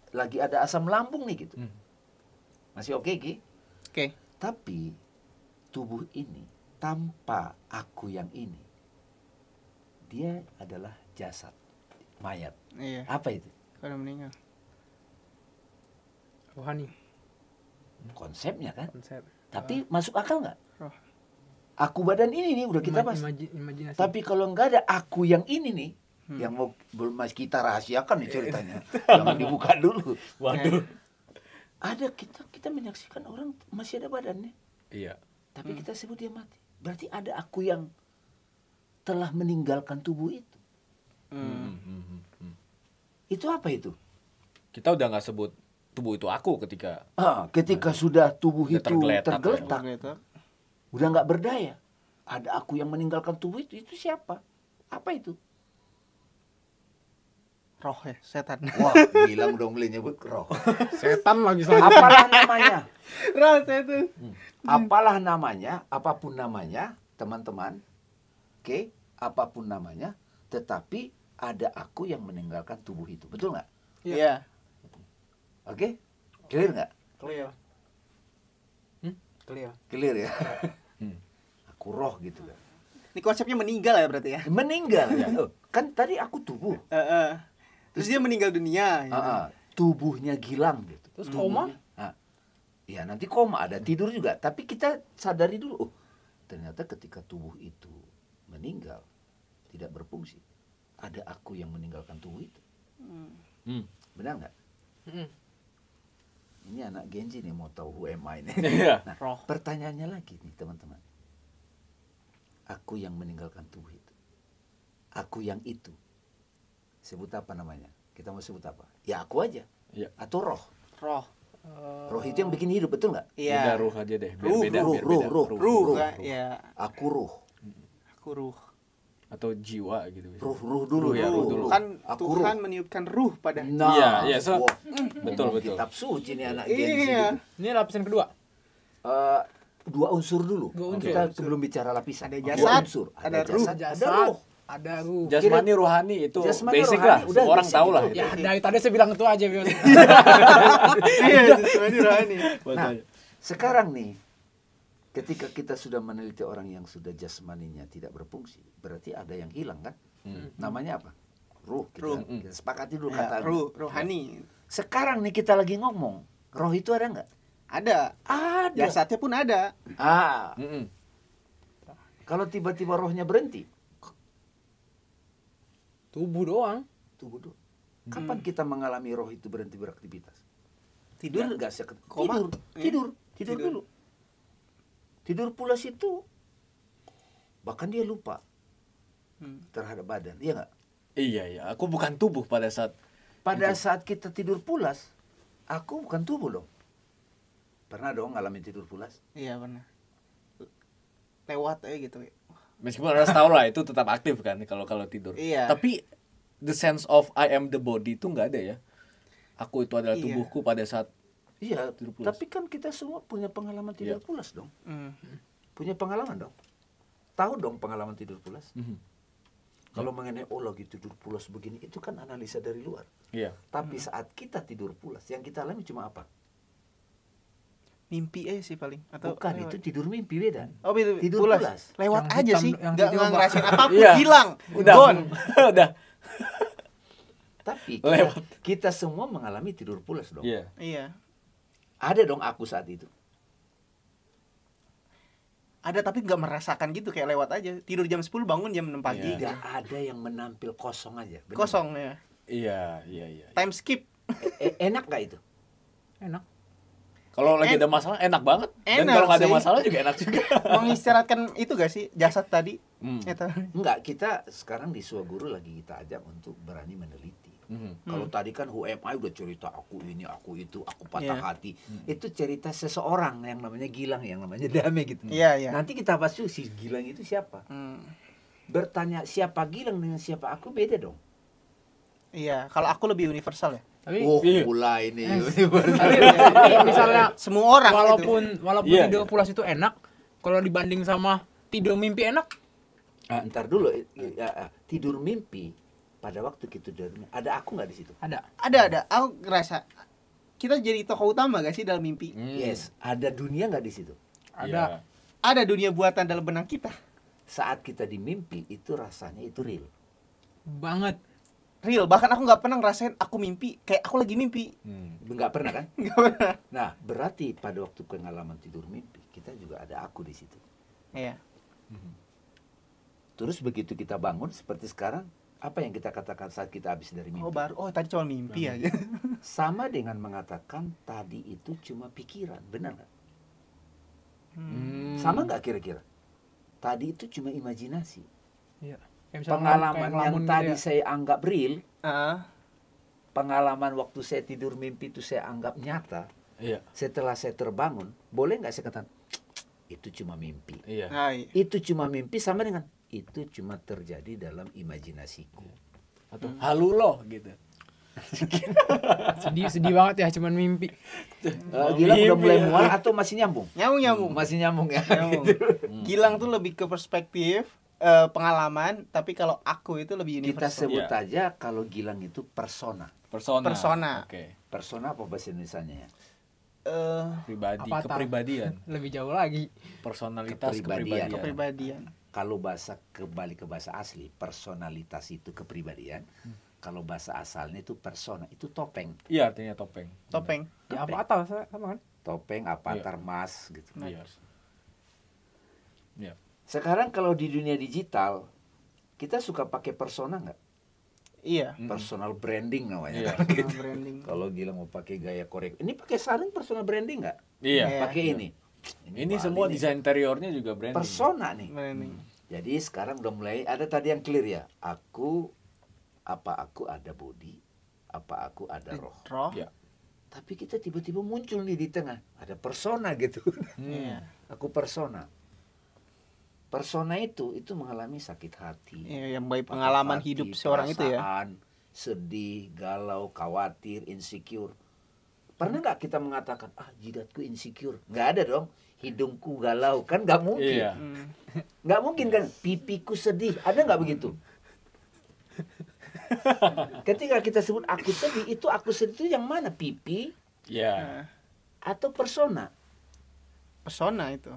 lagi ada asam lambung nih gitu. Masih oke Ki? Oke. Tapi tubuh ini tanpa aku yang ini, dia adalah jasad, mayat. Iya, Apa itu? kalau meninggal. Rohani Konsepnya kan. konsep. Tapi masuk akal nggak? Roh. Aku badan ini nih udah kita bahas. Imajinasi. Tapi kalau nggak ada aku yang ini nih, yang mau belum mas kita rahasiakan nih ceritanya, jangan dibuka dulu. Waduh. Ada kita menyaksikan orang masih ada badannya, Iya. tapi kita sebut dia mati. Berarti ada aku yang telah meninggalkan tubuh itu. Itu apa itu? Kita udah nggak sebut tubuh itu aku ketika Ketika sudah tubuh Udah itu tergeletak, tergeletak, Gitu. udah nggak berdaya. Ada aku yang meninggalkan tubuh itu siapa? Apa itu? Roh ya, setan. Wah, bilang dong beli nyebut roh. Setan lagi selanjutnya. Apalah namanya? Roh setan. Apalah namanya, apapun namanya, teman-teman. Oke, apapun namanya, tetapi ada aku yang meninggalkan tubuh itu. Betul nggak? Iya. Oke? Clear nggak? Clear. Clear. Clear ya? Aku roh gitu kan. Ini konsepnya meninggal ya berarti ya. Meninggal ya. Oh, kan tadi aku tubuh. Terus dia meninggal dunia. Gitu. Tubuhnya gilang gitu. Terus Tubuhnya- Ya nanti koma, ada tidur juga. Tapi kita sadari dulu, oh ternyata ketika tubuh itu meninggal, tidak berfungsi, ada aku yang meninggalkan tubuh itu. Benar nggak? Ini anak Genji nih mau tahu who am I nih. Iya. Nah, Roh. pertanyaannya lagi nih teman-teman. Aku yang meninggalkan tubuh itu. Aku yang itu. Sebut apa namanya? Kita mau sebut apa? Ya aku aja. Iya. Atau roh. Roh. Roh itu yang bikin hidup, betul nggak? Udah Iya. ruh aja deh. Biar Ruh, beda, ruh, biar ruh, beda. ruh. Ruh, Ruh. kan? Iya. Aku ruh. Aku ruh. Atau jiwa gitu. bisa. Ruh dulu Ruh ya, ya. ruh dulu. Kan Aku Tuhan ruh. meniupkan ruh pada. Nah, Iya, iya, so- wah, Betul, ngomong betul. Kitab suci nih anak Genji. Iya. gitu. Ini lapisan kedua. Dua unsur dulu. Dua unsur. Kita sebelum bicara lapisan. Ada Dua jasad, unsur. ada Ada ruh. jasad, ada Jasad, ruh. ada ruh. Jasmani rohani itu Jasmani, basic rohani, lah. udah Semua orang basic tahu lah. itu. Ya dari tadi saya bilang itu aja biasa. Iya, sesuai rohani. Nah, sekarang nih, ketika kita sudah meneliti orang yang sudah jasmaninya tidak berfungsi, berarti ada yang hilang kan? Namanya apa? Ruh. Ruh. Kita sepakati dulu Ya, kata ruh, rohani. Sekarang nih kita lagi ngomong, roh itu ada nggak? Ada. Ada. Jasadnya pun ada. Kalau tiba-tiba rohnya berhenti, Tubuh doang. tubuh dulu. Kapan kita mengalami roh itu berhenti beraktivitas? Tidur Nggak sih, Koma. tidur Tidur. dulu. Tidur pulas itu, bahkan dia lupa terhadap badan, iya nggak? Iya, iya. Aku bukan tubuh pada saat Pada saat kita tidur pulas, aku bukan tubuh dong. Pernah dong ngalamin tidur pulas? Iya benar. Lewat aja gitu. meskipun harus tahu lah itu tetap aktif kan kalau tidur. Iya. Tapi the sense of I am the body itu nggak ada ya. Aku itu adalah Iya. tubuhku pada saat Iya, Tidur pulas. tapi kan kita semua punya pengalaman tidur Iya. pulas dong. Hmm. Punya pengalaman dong. Tahu dong pengalaman tidur pulas? Mhm. Kalau mengenai lagi tidur pulas begini, itu kan analisa dari luar. Iya. Tapi saat kita tidur pulas, yang kita alami cuma apa? Mimpi aja sih paling. Atau Bukan, lewat. itu tidur mimpi beda. Oh, tidur, Tidur pulas. pulas. Lewat Yang aja hitam, sih. yang Nggak tidur, ngerasain apapun, Iya. hilang. Udah. Gone. Udah. Tapi Lewat. kita semua mengalami tidur pulas dong. Iya. Iya. Ada dong aku saat itu. Ada tapi nggak merasakan gitu, kayak lewat aja. Tidur jam 10 bangun jam 6 pagi. Iya. Tidak ada yang menampil kosong aja. Bener Kosong ya. Iya, iya, iya. Time skip. nggak? Enak gak itu? Enak. Kalau lagi ada masalah enak banget. Dan Enak kalau nggak ada sih. masalah juga enak juga. Mengistirahatkan itu gak sih jasad tadi? Hmm. Eta. Enggak, kita sekarang di Suaguru lagi kita ajak untuk berani meneliti. Kalau tadi kan Who Am I udah cerita aku ini, aku itu, aku patah Iya. hati. Itu cerita seseorang yang namanya Gilang, yang namanya Dame gitu. Iya, iya. Nanti kita bahas si Gilang itu siapa. Bertanya siapa Gilang dengan siapa aku beda dong. Iya, kalau aku lebih universal ya. Tapi Mulai ini. tapi misalnya Semua orang walaupun Iya, tidur iya. pulas itu enak, kalau dibanding sama tidur mimpi enak, Ah, ntar dulu tidur mimpi pada waktu kita tidur ada aku nggak di situ? ada. ada. Aku ngerasa kita jadi tokoh utama gak sih dalam mimpi? Yes, ada dunia nggak di situ? Ada. Ada dunia buatan dalam benang kita. Saat kita di mimpi itu rasanya itu real. Banget. Real, bahkan aku nggak pernah ngerasain aku mimpi kayak aku lagi mimpi. Nggak pernah kan? Nggak pernah. Nah, berarti pada waktu pengalaman tidur mimpi kita juga ada aku di situ. Iya. Terus begitu kita bangun seperti sekarang, apa yang kita katakan saat kita habis dari mimpi? Oh tadi cuma mimpi aja. Sama dengan mengatakan tadi itu cuma pikiran, benar nggak? Sama nggak kira-kira? Tadi itu cuma imajinasi. Iya. Kayak misalnya Pengalaman kayak yang ngelamun gitu tadi ya. saya anggap real, Heeh. pengalaman waktu saya tidur mimpi itu saya anggap nyata. Iya. Setelah saya terbangun, boleh nggak saya katakan itu cuma mimpi? Iya. Nah, iya. Itu cuma mimpi sama dengan itu cuma terjadi dalam imajinasiku. Atau halu loh gitu. sedih banget ya cuman mimpi. Gila udah mulai Mimpi, ya. mual atau masih nyambung? Nyambung. Masih nyambung ya. Nyambung. Gitu. Gilang tuh lebih ke perspektif, pengalaman, tapi kalau aku itu lebih Kita universal. sebut Iya. aja kalau Gilang itu persona. Persona. Oke. Persona apa bahasa Indonesianya ya? Pribadi, Avatar. kepribadian, Lebih jauh lagi. personalitas, Kepribadian. kepribadian. Kepribadian. Kalau bahasa kembali ke bahasa asli, personalitas itu kepribadian. Kalau bahasa asalnya itu persona, itu topeng. Iya, artinya topeng. Topeng. Ya apa atal sama kan? Topeng, avatar, mas gitu. Iya. Iya. Sekarang kalau di dunia digital, kita suka pakai persona nggak? Iya. Personal branding namanya. Iya. kan, gitu. Branding. Kalau Gilang mau pakai gaya korek, ini pakai sarung personal branding nggak? Iya. Iya. Pakai ini. Ini Bali semua nih. desain interiornya juga branding. Persona nih. Branding. Jadi sekarang udah mulai ada tadi yang clear ya. Aku ada body, apa aku ada roh. Roh. Iya. Tapi kita tiba-tiba muncul nih di tengah. Ada persona gitu. Iya. Aku persona. Persona itu mengalami sakit hati. Iya, yang baik patah pengalaman hati, hidup seorang itu ya. perasaan, sedih, galau, khawatir, insecure. Pernah nggak kita mengatakan, jidatku insecure? Nggak ada dong. Hidungku galau. Kan nggak mungkin. Iya. Nggak mungkin kan. Pipiku sedih. Ada nggak begitu? Ketika kita sebut aku sedih, itu aku sedih itu yang mana? Pipi Iya. atau persona? Persona itu.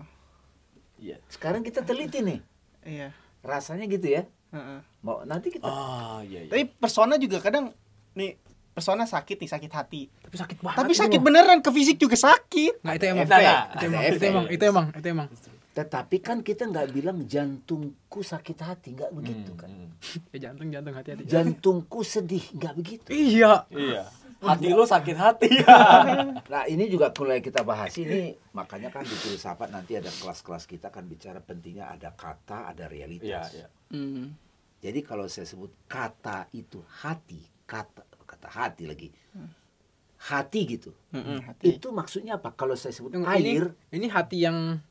Iya. Sekarang kita teliti nih. Iya. Rasanya gitu ya. Heeh. Mau nanti kita Iya, iya. Tapi persona juga kadang nih persona sakit nih, sakit hati. Tapi sakit banget. Tapi itu, sakit Bro. beneran, ke fisik juga sakit. Nggak, itu emang. Efek. Itu Ada emang. efek. Itu emang. Tetapi kan kita nggak bilang jantungku sakit hati, nggak begitu kan? Ya jantung hati-hati. Jantungku sedih, nggak begitu. Iya. Iya. Hati lu sakit hati. Nah ini juga mulai kita bahas ini, makanya kan di filsafat nanti ada kelas-kelas kita kan bicara pentingnya ada kata, ada Iya, realitas. iya. Jadi kalau saya sebut kata itu hati, kata hati lagi, hati gitu. Hati. Itu maksudnya apa? Kalau saya sebut Ini- air, Ini hati yang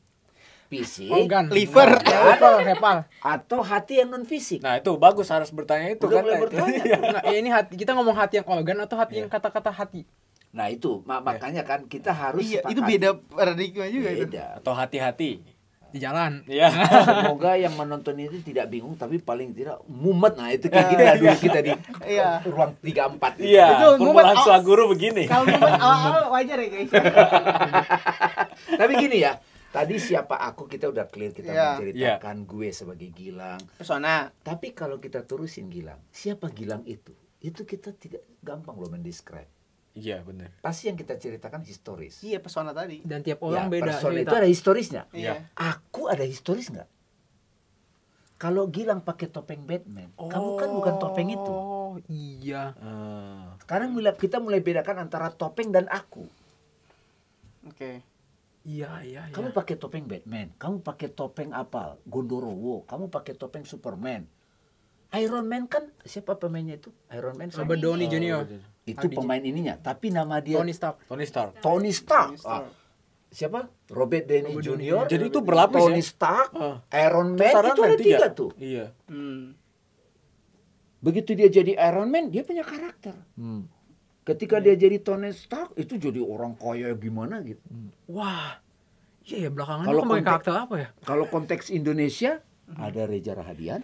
fisik, organ. Liver. Hepal. atau hati yang non fisik. Nah, itu bagus harus bertanya itu Udah kan. mulai Itu. bertanya. Nggak, ini hati. Kita ngomong hati yang organ atau hati yang kata-kata hati. Nah itu makanya kan kita harus Iya, itu sepakati. beda paradigma juga itu. Beda. Atau hati-hati. Di jalan. Iya. Semoga yang menonton ini tidak bingung, tapi paling tidak mumet. Nah itu kayak gini lah dulu kita di Iya. ruang 34 itu. Iya, Itu permulaan momen- Swaguru begini. Kalau momen awal-awal wajar ya guys. Tapi gini ya, tadi siapa aku kita udah clear, kita Iya. menceritakan gue sebagai Gilang. Persona. Tapi kalau kita terusin Gilang, siapa Gilang itu? Itu kita tidak gampang loh mendescribe. Iya, benar. Pasti yang kita ceritakan historis. Iya, persona tadi. Dan tiap Ya, orang beda. persona cerita. itu ada historisnya. Iya. Aku ada historis nggak? Kalau Gilang pakai topeng Batman, kamu kan bukan topeng itu. Oh iya. Sekarang kita mulai bedakan antara topeng dan aku. Oke. Iya. Kamu pakai topeng Batman, kamu pakai topeng apa? Gondorowo, kamu pakai topeng Superman. Iron Man kan siapa pemainnya itu? Iron Man Robert Downey Jr. itu pemain ininya, tapi nama dia Tony Stark. Tony Stark. Tony Stark. Siapa? Robert Downey Jr. Jadi itu berlapis Tony ya? Stark, Iron Man, Saran itu ada nanti 3 ya? tuh. Iya. Begitu dia jadi Iron Man, dia punya karakter. Ketika dia jadi Tony Stark, itu jadi orang kaya gimana gitu. Wah. Iya ya, belakangan Kalau itu pakai konteks- karakter apa ya? Kalau konteks Indonesia, ada Reza Rahadian,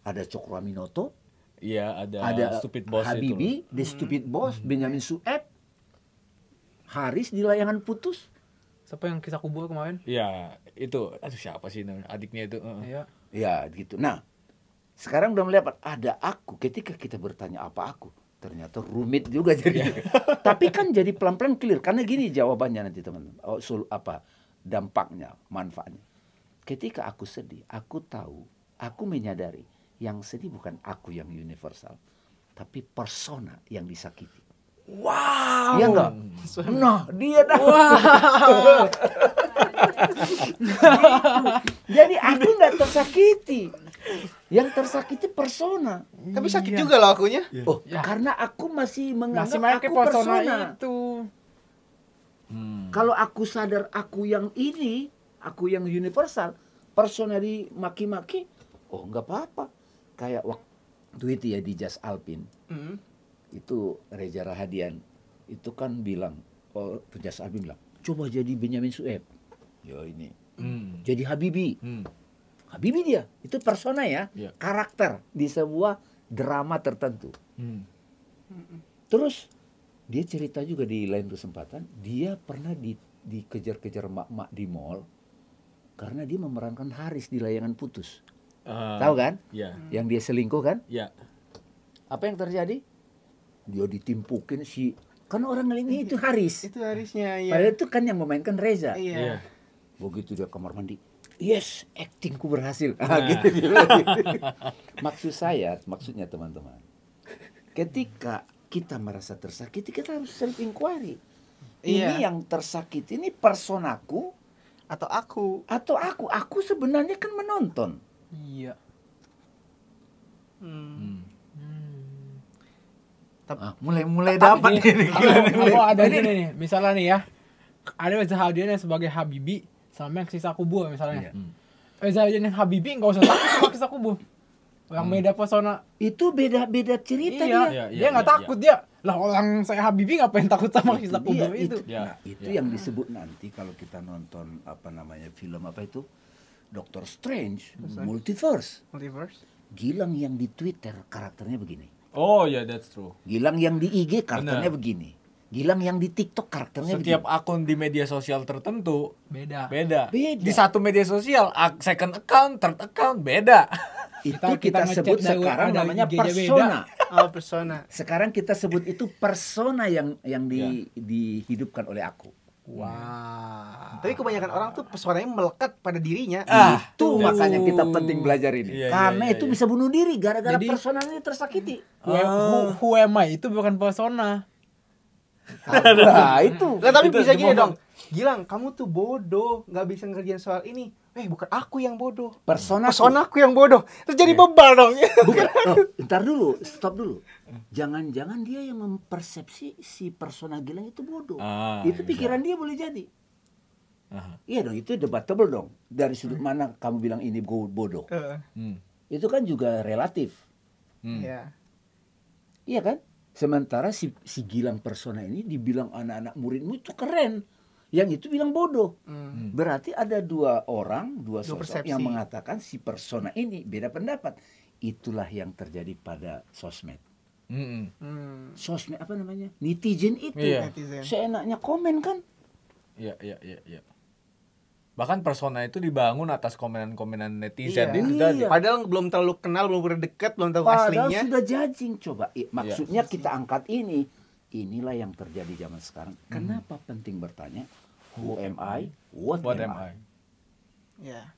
ada Cokroaminoto, Iya, ada Stupid Boss Habibie, itu. The Stupid Boss, Benyamin Sueb, Haris di Layangan Putus. Siapa yang kisah kubur kemarin? Iya, itu. Aduh, siapa sih namanya? Adiknya itu. Iya. Ya gitu. Nah, sekarang udah melihat ada aku. Ketika kita bertanya apa aku, ternyata rumit juga jadi. Tapi kan jadi pelan-pelan clear. Karena gini jawabannya nanti teman-teman. Dampaknya, manfaatnya. Ketika aku sedih, aku tahu, aku menyadari yang sedih bukan aku yang universal, tapi persona yang disakiti. Wow. Iya enggak? Nah, dia dah. Jadi aku nggak tersakiti. Yang tersakiti persona. Tapi sakit juga loh akunya. Oh, Ya. karena aku masih menganggap Masih pakai aku persona persona. itu. Kalau aku sadar aku yang ini, aku yang universal, persona dimaki-maki, oh nggak apa-apa. Kayak waktu itu ya di Jazz Alpin, itu Reza Rahadian itu kan bilang, Jazz Alpin bilang, coba jadi Benyamin Sueb. Yo ini, jadi Habibie. Habibie dia, itu persona ya, Iya. karakter di sebuah drama tertentu. Terus dia cerita juga di lain kesempatan, dia pernah dikejar-kejar mak-mak di mall karena dia memerankan Haris di Layangan Putus. Tahu kan? Iya. Yang dia selingkuh kan? Iya. Apa yang terjadi? Dia ditimpukin kan orang lain itu Haris. Itu Harisnya ya. Padahal itu kan yang memainkan Reza. Iya. Begitu dia kamar mandi, yes, aktingku berhasil. Nah. Gitu dia bilang gitu. Maksudnya teman-teman, ketika kita merasa tersakiti, kita harus self inquiry. Ini Iya. yang tersakiti ini personaku Atau aku. atau aku? Aku sebenarnya kan menonton. Iya. Mulai dapat ini. Kalau ada gini nih, misalnya nih ya, ada Reza Rahadian yang sebagai Habibie sama yang kisah kubur misalnya. Reza Rahadian yang Habibie nggak usah takut sama kisah kubur. Yang beda persona. Itu beda-beda cerita Iya, dia. dia nggak takut dia. Lah orang saya Habibie ngapain takut sama kisah Dia kubur itu? Ya, Nah, itu ya. yang disebut nanti kalau kita nonton film apa itu, Doctor Strange, Multiverse. Multiverse. Gilang yang di Twitter karakternya begini. Oh ya, that's true. Gilang yang di IG karakternya Benar. begini. Gilang yang di TikTok karakternya Setiap begini. akun di media sosial tertentu Beda. beda. Beda. Di satu media sosial, second account, third account beda. Itu Kita kita ngechat sebut dari sekarang ada namanya IG-nya persona. Oh, persona. Sekarang kita sebut itu persona yang dihidupkan oleh aku. Wah. Tapi kebanyakan orang tuh pesonanya melekat pada dirinya. Itu makanya kita penting belajar ini. Iya, Karena iya, itu iya. bisa bunuh diri gara-gara Jadi- personanya tersakiti. Who am I itu bukan persona. Nah, itu. Lah tapi Itu bisa di gini momen. dong. Gilang, kamu tuh bodoh, nggak bisa ngerjain soal ini. Bukan aku yang bodoh. Persona. Persona aku yang bodoh. Terus jadi bebal dong. Bukan. Oh, ntar dulu, stop dulu. Jangan-jangan dia yang mempersepsi si persona Gilang itu bodoh. Itu pikiran dia boleh jadi. Iya dong, itu debatable dong. Dari sudut mana kamu bilang ini bodoh? Itu kan juga relatif. Iya. Iya kan? Sementara si Gilang persona ini dibilang anak-anak muridmu itu keren. Yang itu bilang bodoh. Berarti ada dua sosok persepsi. yang mengatakan si persona ini beda pendapat. Itulah yang terjadi pada sosmed. Sosmed apa namanya? Netizen itu. Iya. Netizen. Seenaknya komen kan? Iya. Bahkan persona itu dibangun atas komenan-komenan netizen Iya. itu tadi. Iya. Padahal belum terlalu kenal, belum pernah dekat, belum tahu Padahal aslinya. sudah judging. Coba maksudnya kita angkat ini. Inilah yang terjadi zaman sekarang. Kenapa penting bertanya? Who am I? What am I? Ya.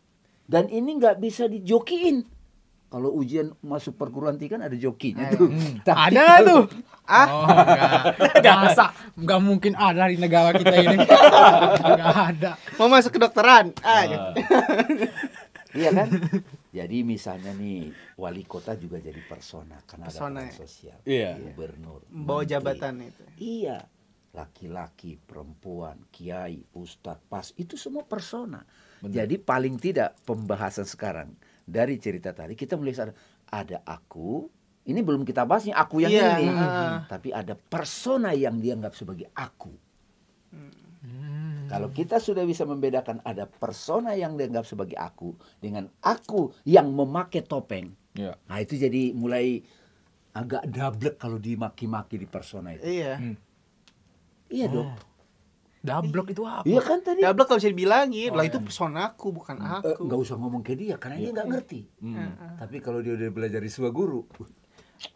Dan ini nggak bisa dijokiin. Kalau ujian masuk perguruan tinggi kan ada jokinya tuh. Tapi Ada kalau- tuh. Oh, enggak. Masa enggak mungkin ada di negara kita ini. Enggak ada. Mau masuk kedokteran. Iya kan? Jadi misalnya nih wali kota juga jadi persona karena Persona, ada peran ya. sosial. Iya. Gubernur. Bawa menteri. jabatan itu. Iya. Laki-laki, perempuan, kiai, ustadz, pas itu semua persona. Jadi paling tidak pembahasan sekarang dari cerita tadi kita mulai sadar ada aku. Ini belum kita bahas nih aku yang Iya, ini, heeh. tapi ada persona yang dianggap sebagai aku. Kalau kita sudah bisa membedakan ada persona yang dianggap sebagai aku dengan aku yang memakai topeng, Iya. nah itu jadi mulai agak dablek kalau dimaki-maki di persona itu. Iya. Iya dong. Dablek itu apa? Iya kan tadi. Double kalau bisa dibilangin, lah itu personaku bukan aku. Nggak usah ngomong ke dia karena dia nggak ngerti. Tapi kalau dia udah belajar di sebuah guru,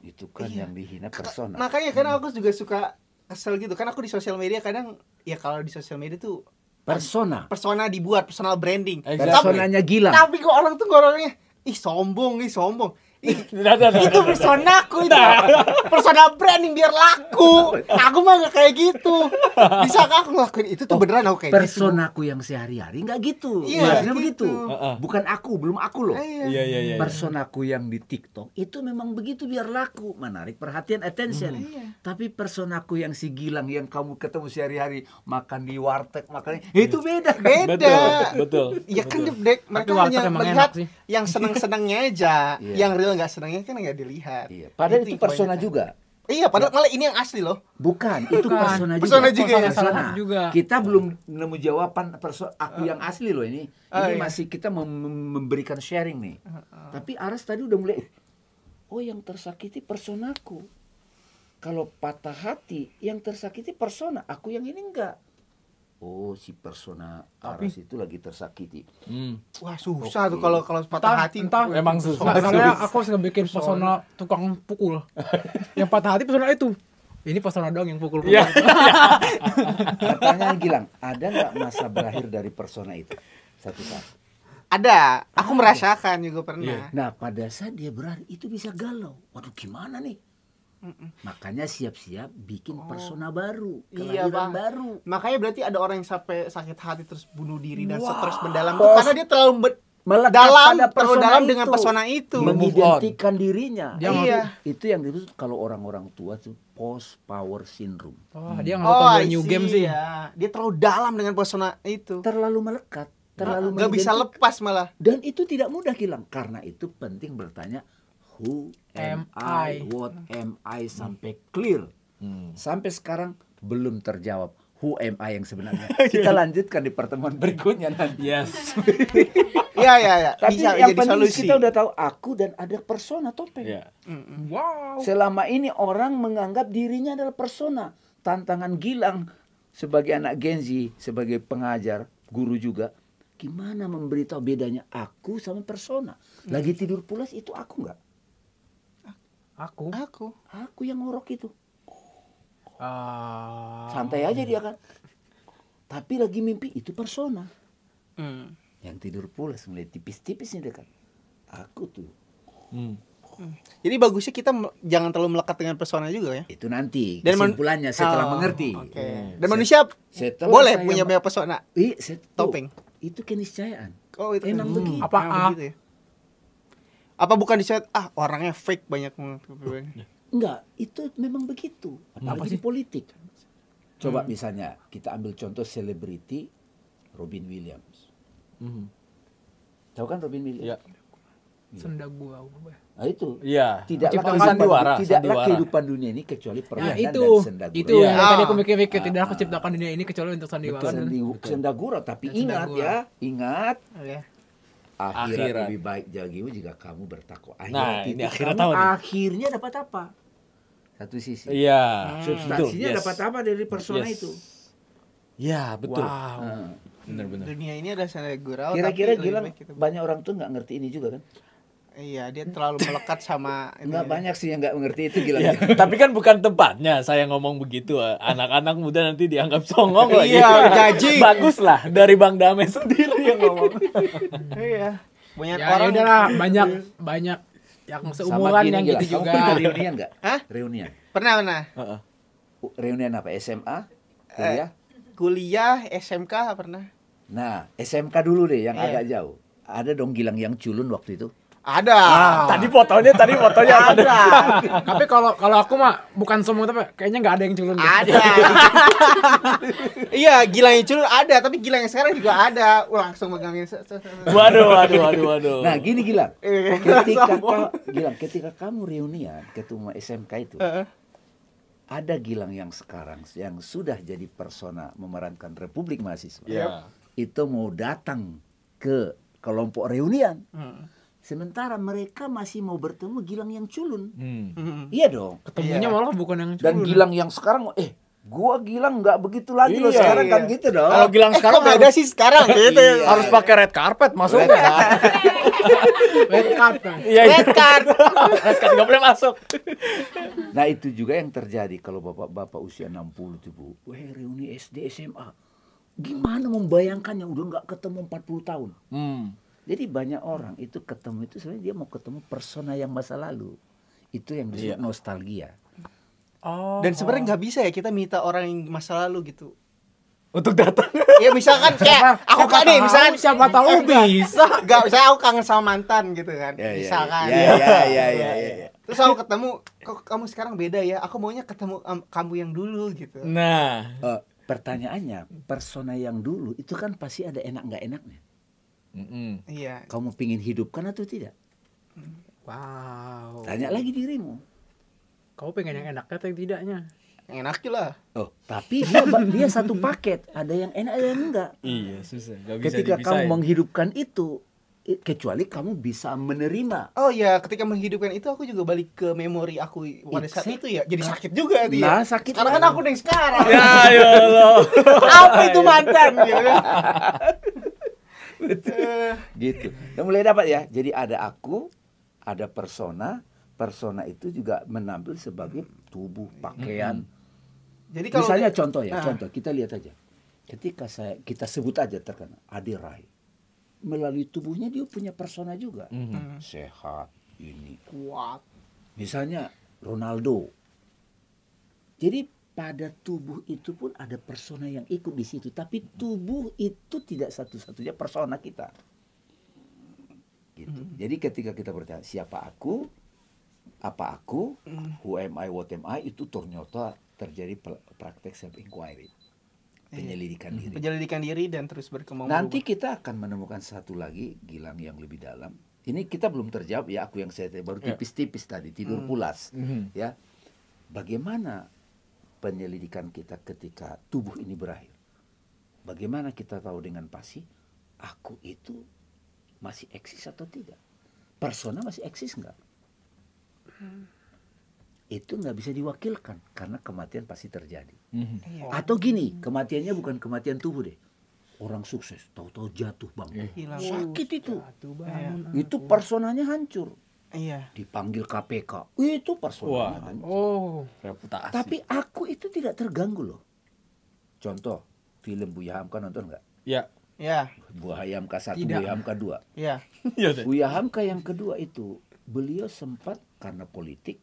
itu kan yang dihina persona. Makanya kadang aku juga suka kesel gitu. Kan aku di sosial media kadang ya kalau di sosial media tuh Persona. persona dibuat, personal branding. Exactly. Personanya Gilang. Tapi kok orang tuh orangnya ih sombong. Ih, Nah. itu personaku itu. Persona branding biar laku. Aku mah gak kayak gitu. Bisa aku ngelakuin itu tuh beneran aku kayak gitu. Personaku yang sehari-hari nggak gitu. Iya, Maksudnya gitu. begitu. Bukan aku, belum aku loh. Iya. Iya. Personaku yang di TikTok itu memang begitu biar laku, menarik perhatian, attention. Tapi personaku yang si Gilang yang kamu ketemu sehari-hari makan di warteg, makan itu beda. Beda. Betul. Ya kan mereka warteg hanya emang melihat enak sih. yang senang-senangnya aja. Iya. Yang real nggak senangnya kan nggak dilihat. Iya. Padahal itu yang persona kebanyakan. juga. Iya, padahal malah ini yang asli loh. Bukan, itu Bukan. persona juga. Persona juga ya? Salah satu juga. Kita belum nemu jawaban aku yang asli loh ini. Ini iya. masih kita memberikan sharing nih. Tapi Aras tadi udah mulai, oh yang tersakiti personaku. Kalau patah hati, yang tersakiti persona. Aku yang ini enggak. Oh, si persona Aras itu lagi tersakiti. Wah, susah tuh kalau patah hati. entah. Emang susah. Soalnya aku harus ngebikin persona tukang pukul. Yang patah hati persona itu. Ini persona doang yang pukul-pukul. Iya. Pertanyaan Gilang, ada nggak masa berakhir dari persona itu? Satu saat. Ada, aku merasakan juga pernah. Nah, pada saat dia berakhir itu bisa galau. Waduh, gimana nih? Makanya siap-siap bikin persona baru, Iya, kelahiran Bang. baru. Makanya berarti ada orang yang sampai sakit hati terus bunuh diri dan Wah. stres mendalam tuh karena dia terlalu Melekat dalam pada terlalu persona dalam itu. dengan persona itu. Mengidentikan dirinya. Dia Iya. Itu yang disebut kalau orang-orang tua tuh post power syndrome. Oh, dia nggak I new see, game sih. ya. Dia terlalu dalam dengan persona itu. Terlalu melekat, terlalu Nggak bisa mengidentikan. lepas malah. Dan itu tidak mudah hilang. Karena itu penting bertanya, who am Am I? I? What am I? Sampai clear. Sampai sekarang belum terjawab. Who am I yang sebenarnya? Kita lanjutkan di pertemuan berikutnya nanti. Yes. Iya. Tapi Bisa yang jadi penting solusi. kita udah tahu aku dan ada persona topeng. Iya. Wow. Selama ini orang menganggap dirinya adalah persona. Tantangan Gilang sebagai anak Gen Z, sebagai pengajar, guru juga. Gimana memberitahu bedanya aku sama persona? Lagi tidur pulas itu aku nggak? Aku. Aku yang ngorok itu. Ah. Santai aja dia kan. Tapi lagi mimpi itu persona. Hmm. Yang tidur pulas mulai tipis-tipis nih dekat. Aku tuh. Jadi bagusnya kita jangan terlalu melekat dengan persona juga ya. Itu nanti Dan kesimpulannya setelah Oh, mengerti. Oke. Dan manusia Setelah boleh saya punya banyak persona. Topeng. Itu keniscayaan. Oh, itu Emang begitu. Apa begitu ya? Apa bukan di saat orangnya fake banyak banget. Enggak, itu memang begitu. Apa Apalagi sih? di politik. Coba misalnya kita ambil contoh selebriti Robin Williams. Tahu kan Robin Williams? Iya. Senda gua. Nah itu. Iya. Tidaklah Ciptaan kehidupan, sandiwara, tidaklah sandiwara. kehidupan dunia ini kecuali Nah, permainan itu dan sendagura. itu Iya. yang tadi aku Ah. mikir-mikir tidak aku ciptakan dunia ini kecuali untuk sandiwara. Sendagura, tapi Dan ingat sendagura. ya, ingat Oke. akhirat Akhirat. lebih baik jagimu jika kamu bertakwa. Nah, itu ini akhirat kamu tahu nih. akhirnya dapat apa? Satu sisi. Iya. Substansinya Betul, yes. dapat apa dari persona Yes. itu? Ya, betul. Wow. Nah, Benar-benar. Dunia ini ada sendagura. kira-kira tapi lebih Gilang baik kita- banyak orang tuh nggak ngerti ini juga kan? Iya, dia terlalu melekat sama Nggak ini. banyak sih yang nggak mengerti itu Gilang. Ya, tapi kan bukan tempatnya saya ngomong begitu. Anak-anak muda nanti dianggap songong lagi. Iya, gaji. Bagus lah dari Bang Dame sendiri yang ngomong. Iya. Banyak Ya orang udahlah, banyak yang seumuran gini, yang Gilang. gitu Kamu juga. pernah reunian nggak? Hah? Reunian. Pernah. Heeh. Reunian apa? SMA? Kuliah? Kuliah, SMK pernah. Nah, SMK dulu deh yang Iya. agak jauh. Ada dong Gilang yang culun waktu itu. Ada. Tadi fotonya ada. Tapi kalau aku mah bukan semua, tapi kayaknya nggak ada yang culun. Ada. Iya, Gilang yang culun ada, tapi Gilang yang sekarang juga ada. Langsung megangin. Waduh. Nah, gini Gilang. Ketika kamu reunian ketemu SMK itu, ada Gilang yang sekarang yang sudah jadi persona memerankan Republik Mahasiswa. Iya. Itu mau datang ke kelompok reunian. Sementara mereka masih mau bertemu Gilang yang culun. Iya dong. Ketemunya malah bukan yang culun. Dan Gilang yang sekarang, gua Gilang nggak begitu lagi loh Iya. sekarang kan gitu dong. Kalau Gilang sekarang Kok beda sih sekarang gitu. harus pakai red carpet masuknya. Red card. Iya. Red card. Red card nggak boleh masuk. Nah itu juga yang terjadi kalau bapak-bapak usia 60 tuh Bu. Reuni SD SMA. Gimana membayangkannya udah nggak ketemu 40 tahun. Jadi banyak orang itu ketemu itu sebenarnya dia mau ketemu persona yang masa lalu. Itu yang disebut nostalgia. Dan sebenarnya nggak bisa ya kita minta orang yang masa lalu gitu. Untuk datang. Ya misalkan kayak aku kan nih, misalkan siapa tahu bisa. Enggak, misalnya aku kangen sama mantan gitu kan. Misalkan. Ya. Terus aku ketemu, kok kamu sekarang beda ya? Aku maunya ketemu kamu yang dulu gitu. Nah, Pertanyaannya, persona yang dulu itu kan pasti ada enak nggak enaknya. Iya. Kamu pingin hidupkan atau tidak? Wow. Tanya lagi dirimu. Kau pengen yang enaknya atau yang tidaknya? Enak lah. Tapi dia satu paket. Ada yang enak, ada yang enggak. iya susah. Gak bisa Ketika dipisahin. kamu menghidupkan itu, kecuali kamu bisa menerima. Oh ya, ketika menghidupkan itu aku juga balik ke memori aku pada saat itu ya. Jadi sakit juga dia. Nah, sakit Sekarang kan lah. aku yang sekarang. Ya Allah. Apa itu mantan gitu. Gitu. Dan mulai dapat ya. Jadi ada aku, ada persona. Persona itu juga menampil sebagai tubuh, pakaian. Jadi kalau Misalnya contoh kita lihat aja. Ketika kita sebut aja terkenal Ade Rai. Melalui tubuhnya dia punya persona juga. Sehat, ini kuat. Misalnya Ronaldo. Jadi pada tubuh itu pun ada persona yang ikut di situ. Tapi tubuh itu tidak satu-satunya persona kita. Gitu. Jadi ketika kita bertanya siapa aku, apa aku, who am I, what am I, itu ternyata terjadi praktek self inquiry, penyelidikan diri. Penyelidikan diri dan terus berkembang. Nanti kita akan menemukan satu lagi Gilang yang lebih dalam. Ini kita belum terjawab ya, aku yang saya baru tipis-tipis tadi tidur pulas. Ya, bagaimana penyelidikan kita ketika tubuh ini berakhir? Bagaimana kita tahu dengan pasti aku itu masih eksis atau tidak? Persona masih eksis nggak? Itu nggak bisa diwakilkan karena kematian pasti terjadi. Atau gini, kematiannya bukan kematian tubuh deh. Orang sukses, tahu-tahu jatuh bang, sakit itu. Itu personanya hancur. Iya. Dipanggil KPK, itu personanya hancur. Oh, reputasi. Tapi aku itu tidak terganggu loh. Contoh, film Buya Hamka nonton nggak? Ya. Ya. Buya Hamka 1, Tidak. Buya Hamka 2. Ya. Buya Hamka yang kedua itu, beliau sempat karena politik,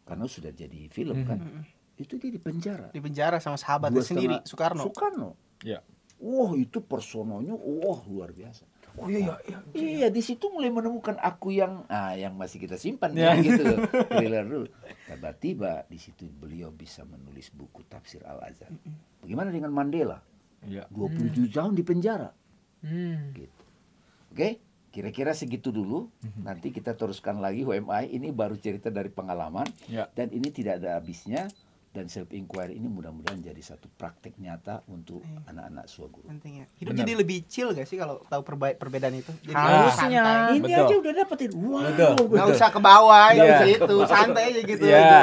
karena sudah jadi film kan, itu dia di penjara. Di penjara sama sahabatnya 2,5 sendiri, Soekarno. Ya. Wah itu personanya, luar biasa. Oh iya, di situ mulai menemukan aku yang masih kita simpan gitu, thriller dulu. Tiba-tiba di situ beliau bisa menulis buku Tafsir Al-Azhar. Bagaimana dengan Mandela? Ya. 27 tahun di penjara. Gitu. Oke, kira-kira segitu dulu. Nanti kita teruskan lagi UMI. Ini baru cerita dari pengalaman. Ya. Dan ini tidak ada habisnya. Dan self inquiry ini mudah-mudahan jadi satu praktek nyata untuk anak-anak Suaguru. Pentingnya. Hidup Benar. jadi lebih chill gak sih kalau tahu perbedaan itu? Jadi Harusnya. santai. Ini Betul. aja udah dapetin. Wow. Betul. Nggak usah ke bawah Iya. gitu, santai aja gitu. Iya.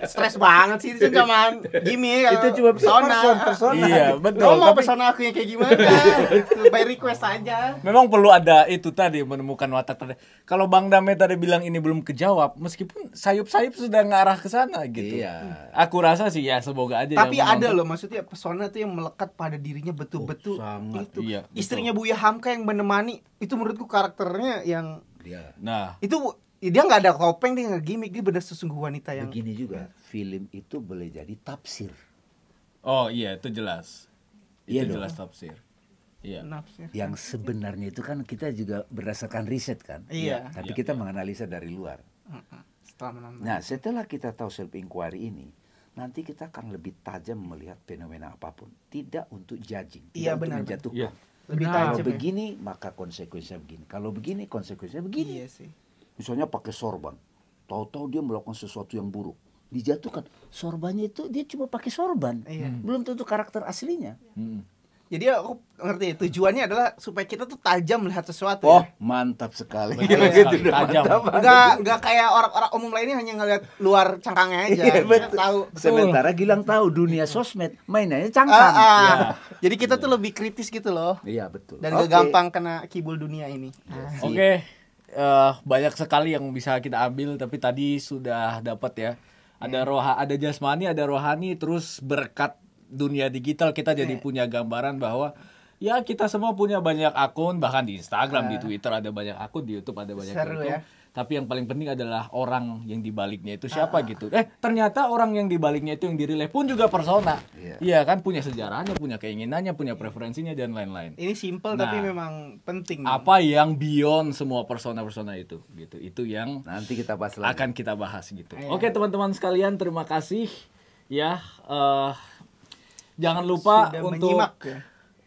Stres banget sih itu sama Jimmy. Itu cuma persona. Iya, betul. Lo mau Tapi persona aku yang kayak gimana? By request aja. memang perlu ada itu tadi, menemukan watak tadi. Kalau Bang Dame tadi bilang ini belum kejawab, meskipun sayup-sayup sudah ngarah ke sana gitu. Iya. Aku rasa sih ya semoga aja. Tapi yang ada menonton. loh, maksudnya persona tuh yang melekat pada dirinya betul-betul. sangat. Itu. Iya, betul. Istrinya Buya Hamka yang menemani, itu menurutku karakternya yang Dia. Nah, itu dia nggak ada topeng, dia nggak gimmick, dia benar sesungguh wanita yang Begini juga, film itu boleh jadi tafsir. oh iya itu jelas. Iya Itu dong. jelas tafsir. Iya. Nafsnya. Yang sebenarnya itu kan kita juga berdasarkan riset kan. Iya. Tapi Iya, kita menganalisa dari luar. Setelah menonton. Nah, setelah kita tahu self inquiry ini, nanti kita akan lebih tajam melihat fenomena apapun, tidak untuk judging, tidak Iya, untuk benar, menjatuhkan. Iya. Lebih Nah, Kalau tajam ya. begini maka konsekuensinya begini. Kalau begini konsekuensinya begini. Iya sih. Misalnya pakai sorban, tahu-tahu dia melakukan sesuatu yang buruk, dijatuhkan. Sorbannya itu dia cuma pakai sorban, Iya. belum tentu karakter aslinya. Mm. Jadi aku ngerti tujuannya adalah supaya kita tuh tajam melihat sesuatu. Oh, Ya. mantap sekali. Betul Gitu, sekali, udah tajam. mantap banget. Enggak kayak orang-orang umum lainnya hanya ngelihat luar cangkangnya aja. Iya, Kita betul. tahu. Sementara Gilang tahu dunia sosmed mainannya cangkang. Ah. Jadi kita tuh lebih kritis gitu loh. Iya betul. Dan Oke. gak gampang kena kibul dunia ini. Oke, banyak sekali yang bisa kita ambil, tapi tadi sudah dapat ya. Ada ada jasmani, ada rohani, terus berkat dunia digital kita jadi punya gambaran bahwa ya kita semua punya banyak akun, bahkan di Instagram, di Twitter ada banyak akun, di YouTube ada banyak Seru akun. ya. Tapi yang paling penting adalah orang yang dibaliknya itu siapa gitu. Ternyata orang yang dibaliknya itu yang dirilai pun juga persona. Iya kan, punya sejarahnya, punya keinginannya, punya preferensinya dan lain-lain. Ini simple Nah, tapi memang penting. Apa yang beyond semua persona-persona itu gitu. Itu yang Nanti kita bahas lagi. akan kita bahas gitu. Iya. Oke teman-teman sekalian, terima kasih ya. Jangan lupa Sudah untuk menyimak ya.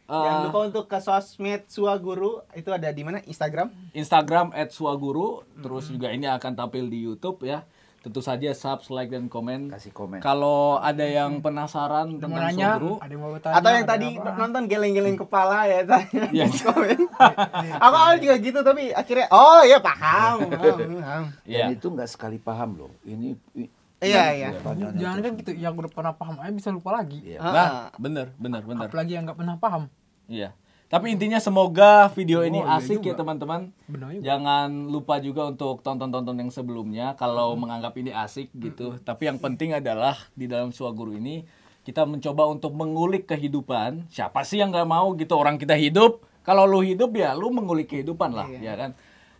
Jangan lupa untuk ke sosmed Suaguru, itu ada di mana? Instagram. Instagram @suaguru, terus juga ini akan tampil di YouTube ya. Tentu saja subscribe, like dan komen. Kasih komen. Kalau ada yang penasaran Ada mau tentang nanya, Suaguru, ada yang mau bertanya, Atau yang ada tadi apa. nonton geleng-geleng kepala ya tanya Iya. di komen. Aku awal juga gitu tapi akhirnya oh ya paham. Paham. ya. Dan itu nggak sekali paham loh. Ini Iya. pertanyaannya Jangan terus. kan gitu, yang udah pernah paham aja bisa lupa lagi. Iya. Nah, bener. Apalagi yang nggak pernah paham. Iya. Tapi intinya semoga video ini iya asik ya juga. teman-teman. Benar juga. Jangan lupa juga untuk tonton-tonton yang sebelumnya kalau menganggap ini asik gitu. Tapi yang penting adalah di dalam Suaguru ini kita mencoba untuk mengulik kehidupan. Siapa sih yang nggak mau gitu orang kita hidup? Kalau lu hidup ya lu mengulik kehidupan lah, ya kan?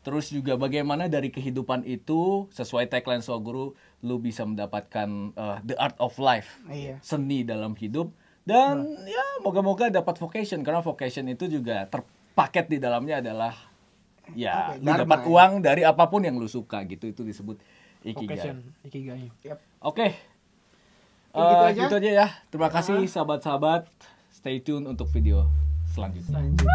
Terus juga bagaimana dari kehidupan itu sesuai tagline Suaguru lu bisa mendapatkan the art of life. Iya. Seni dalam hidup. Dan ya moga-moga dapat vocation, karena vocation itu juga terpaket di dalamnya adalah ya lu Dharma, dapat ya. uang dari apapun yang lu suka gitu, itu disebut ikigai. Vocation, ikigai. Oke. Gitu aja. Gitu aja ya. Terima kasih sahabat-sahabat. Stay tune untuk video selanjutnya. Lanjut.